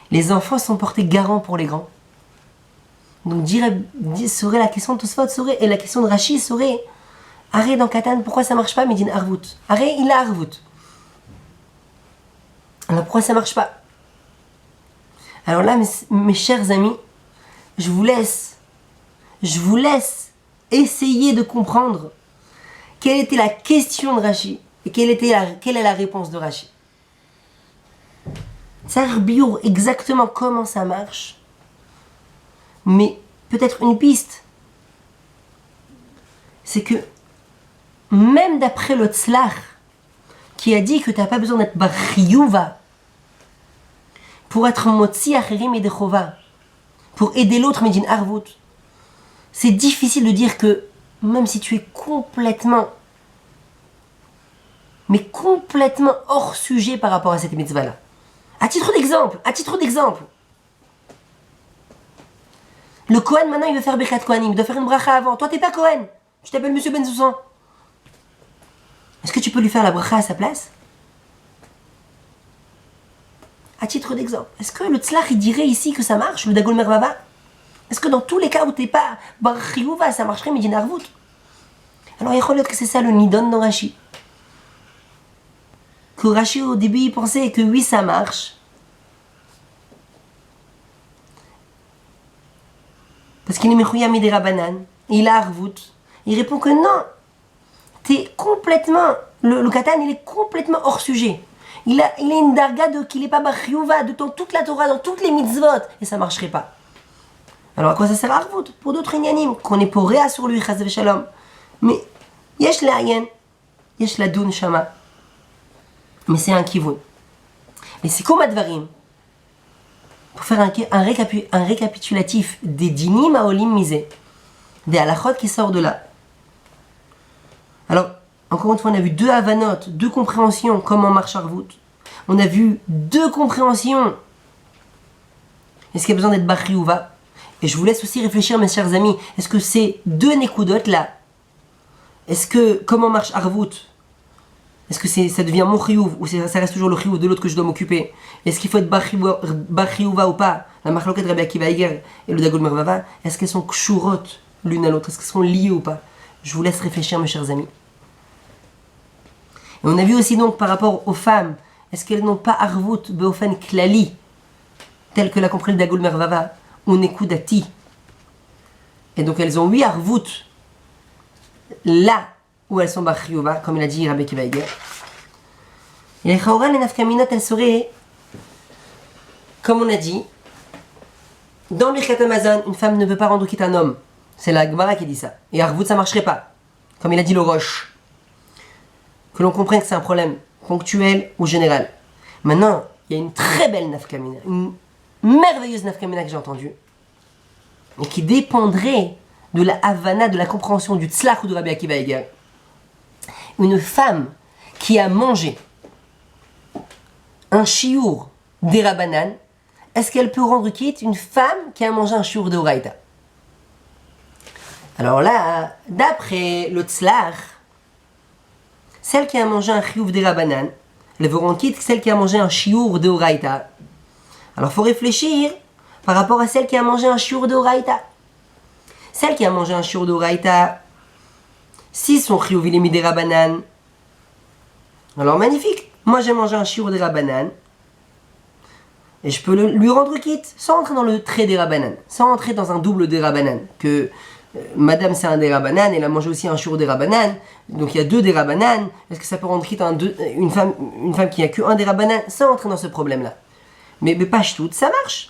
Les enfants sont portés garants pour les grands. Donc serait la question de Tosfot, et la question de Rashi serait, Arrête dans Katan, pourquoi ça marche pas, Medin Arvout? Arrête, il a Arvout. Alors pourquoi ça marche pas? Alors là, mes chers amis, je vous laisse essayer de comprendre quelle était la question de Rashi et quelle est la réponse de Rashi. Savoir bio exactement comment ça marche, mais peut-être une piste, c'est que même d'après le Tzlach, qui a dit que tu n'as pas besoin d'être Bachiyuva pour être Motzi Acherim et Dechova, pour aider l'autre Medin Arvout, c'est difficile de dire que même si tu es complètement hors sujet par rapport à cette mitzvah-là. À titre d'exemple, le Kohen maintenant il veut faire Birkat Kohanim, il doit faire une bracha avant. Toi t'es pas Kohen, tu t'appelles Monsieur Ben Soussan. Est-ce que tu peux lui faire la bracha à sa place? À titre d'exemple, est-ce que le Tzlach il dirait ici que ça marche, le Dagol Mervava? Est-ce que dans tous les cas où t'es pas Bachiyuva, ça marcherait Medin Arvout? Alors il y a que c'est ça le Nidon dans Rashi. Que Rashi au début il pensait que oui ça marche. Parce qu'il est Mechouya Midera Banan, il a Arvout. Il répond que non. T'es complètement. Le Katan il est complètement hors sujet. Il est une darga qu'il n'est pas Bachiyuva, de toute la Torah, dans toutes les mitzvot, et ça marcherait pas. Alors à quoi ça sert Arvout? Pour d'autres inyanim, qu'on est pour réa sur lui, chas v'shalom. Mais yesh la'ayen, yesh ladun shama. Mais c'est un kivun. Et c'est comme advarim. Pour faire un récapitulatif des dinim aolim misé, des halachot qui sortent de là. Alors, encore une fois, on a vu 2 havanot, 2 compréhensions, comment marche Arvout. On a vu 2 compréhensions. Est-ce qu'il y a besoin d'être Bachiyuva? Et je vous laisse aussi réfléchir, mes chers amis. Est-ce que ces 2 nekudot là, comment marche Arvout? Est-ce que ça devient mon chiyuv ou ça reste toujours le chiyuv de l'autre que je dois m'occuper? Est-ce qu'il faut être Bachiyuva ou pas? La machloket Rabbi Akiva Eger et le Dagol Mervava, est-ce qu'elles sont kshurot l'une à l'autre? Est-ce qu'elles sont liées ou pas? Je vous laisse réfléchir, mes chers amis. Et on a vu aussi donc par rapport aux femmes, est-ce qu'elles n'ont pas Arvout beofen klali, tel que l'a compris le Dagol Mervava, ou nekudati? Et donc elles ont 8 Arvout là où elles sont Bachiyuva, comme il a dit Rabbi Akiva Eger. Et les Chaoran et Nafkaminot, elles seraient, comme on a dit, dans Birkat Hamazon, une femme ne peut pas rendre quitte un homme. C'est la Gemara qui dit ça. Et Arvout, ça marcherait pas. Comme il a dit le Roche. Que l'on comprenne que c'est un problème ponctuel ou général. Maintenant, il y a une très belle Nafkamina, une merveilleuse Nafkamina que j'ai entendue, et qui dépendrait de la Havana, de la compréhension du Tzlach ou de Rabbi Akiva Eger. Une femme qui a mangé un chiour d'Erabanan, est-ce qu'elle peut rendre quitte une femme qui a mangé un chiour d'Oraïta? Alors là, d'après le Tzlach, celle qui a mangé un chiyuv de Rabbanan, elle veut rendre quitte celle qui a mangé un shiur de Oraita. Alors il faut réfléchir par rapport à celle qui a mangé un shiur de Oraita. Celle qui a mangé un shiur de Oraita, si son chiyuv il est mis des Rabbanan, alors magnifique, moi j'ai mangé un shiur de Rabbanan, et je peux lui rendre quitte, sans entrer dans le trait des Rabbanan, sans entrer dans un double des Rabbanan, que madame c'est un des Rabbanan, elle a mangé aussi un shiur des Rabbanan, donc il y a deux des Rabbanan, est-ce que ça peut rendre quitte une femme qui a que un des Rabbanan, sans entrer dans ce problème-là. Mais pas toute, ça marche.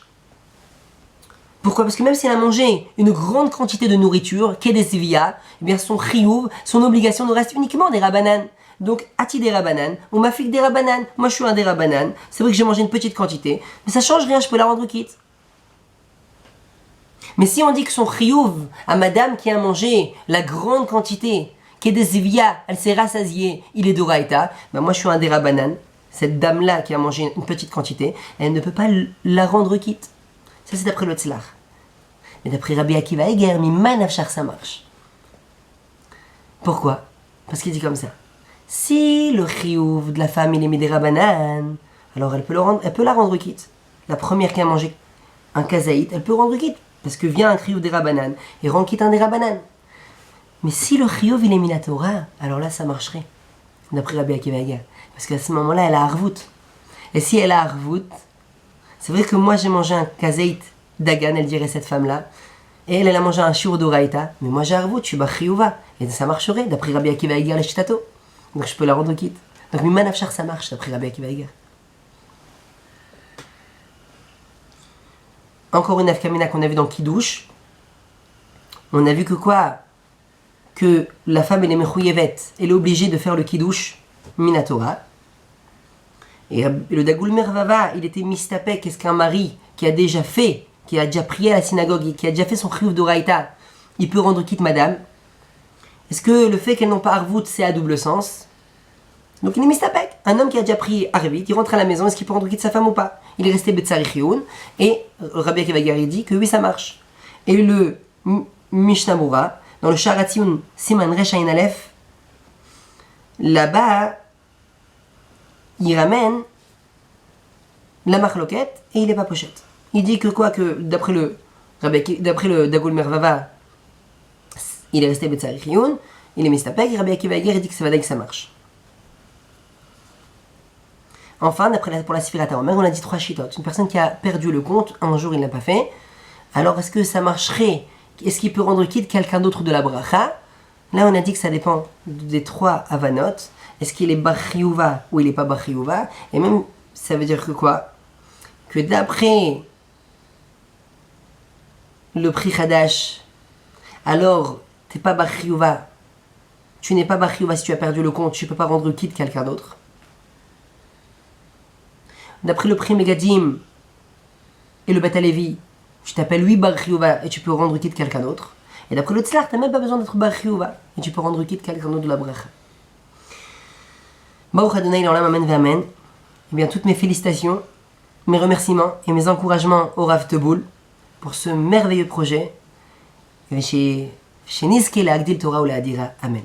Pourquoi? Parce que même si elle a mangé une grande quantité de nourriture, qu'est des Sivia, eh bien son chiyuv, son obligation nous reste uniquement des Rabbanan. Donc, Ati des Rabbanan, ou Mafik des Rabbanan, moi je suis un des Rabbanan, c'est vrai que j'ai mangé une petite quantité, mais ça change rien, je peux la rendre quitte. Mais si on dit que son chiyuv à madame qui a mangé la grande quantité, qu'est des Sivia, elle s'est rassasiée, il est d'Oraita, ben moi je suis un des Rabbanan, cette dame-là qui a mangé une petite quantité, elle ne peut pas la rendre quitte. Ça c'est d'après le Tzlach. Mais d'après Rabbi Akiva Eger, Miman Afshar, ça marche. Pourquoi? Parce qu'il dit comme ça. Si le chiyuv de la femme il est mis des Rabbanan, alors elle peut la rendre quitte. La première qui a mangé un kazaït, elle peut rendre quitte. Parce que vient un chiyuv des Rabbanan et rend quitte un des Rabbanan. Mais si le chiyuv il est mis la Torah, alors là ça marcherait. D'après Rabbi Akiva Eger. Parce qu'à ce moment-là elle a harvout. Et si elle a harvout, c'est vrai que moi j'ai mangé un kazaït Dagan, elle dirait cette femme-là. Et elle a mangé un shiur d'Oraita. Mais moi j'ai harvout, je suis bachiyuva. Et ça marcherait, d'après Rabbi Akiva Eger le Shitato. Donc je peux la rendre quitte. Donc Miman Afshar ça marche, d'après Rabbi Akiva Eger. Encore une afkamina qu'on a vu dans Kiddush. On a vu que quoi? Que la femme elle est mechouyevet, elle est obligée de faire le Kiddush Minatora. Et le Dagoul Mervava, il était mistapek, qu'est-ce qu'un mari qui a déjà fait, qui a déjà prié à la synagogue et qui a déjà fait son chiyuv d'Oraita, il peut rendre quitte madame? Est-ce que le fait qu'elles n'ont pas harvout, c'est à double sens? Donc il est mistapek. Un homme qui a déjà prié Arvit, il rentre à la maison, est-ce qu'il peut rendre quitte sa femme ou pas? Il est resté Betsarich et Rabbi Akiva Eger dit que oui, ça marche. Et le Mishnah Berurah, dans le Sharatzion Siman Resh Ayin Aleph, là-bas, il ramène la marloquette et il n'est pas pochette. Il dit que quoi, que d'après le Dagoul Mervava, il est resté Betsarich, il est mistapek, et Rabbi Akiva Eger dit que ça va que ça marche. Enfin, pour la Sfirat HaOmer, on a dit 3 chitotes. Une personne qui a perdu le compte, un jour il ne l'a pas fait. Alors est-ce que ça marcherait? Est-ce qu'il peut rendre quitte quelqu'un d'autre de la bracha? Là on a dit que ça dépend des 3 avanot. Est-ce qu'il est bachiyuva ou il n'est pas bachiyuva? Et même, ça veut dire que quoi? Que d'après le prix Hadash, alors t'es pas bachiyuva. Tu n'es pas bachiyuva si tu as perdu le compte, tu ne peux pas rendre quitte quelqu'un d'autre. D'après le prix Megadim et le Bet Halevi, tu t'appelles lui Bar Chiyuva et tu peux rendre quitte quelqu'un d'autre. Et d'après le Tzlach, tu n'as même pas besoin d'être Bar Chiyuva et tu peux rendre quitte quelqu'un d'autre de la bracha. Baruch Adonai l'Olam, amen ve amen. Eh bien, toutes mes félicitations, mes remerciements et mes encouragements au Rav Teboul pour ce merveilleux projet. Chez Nizke la Agdil Torah ou la Adira. Amen.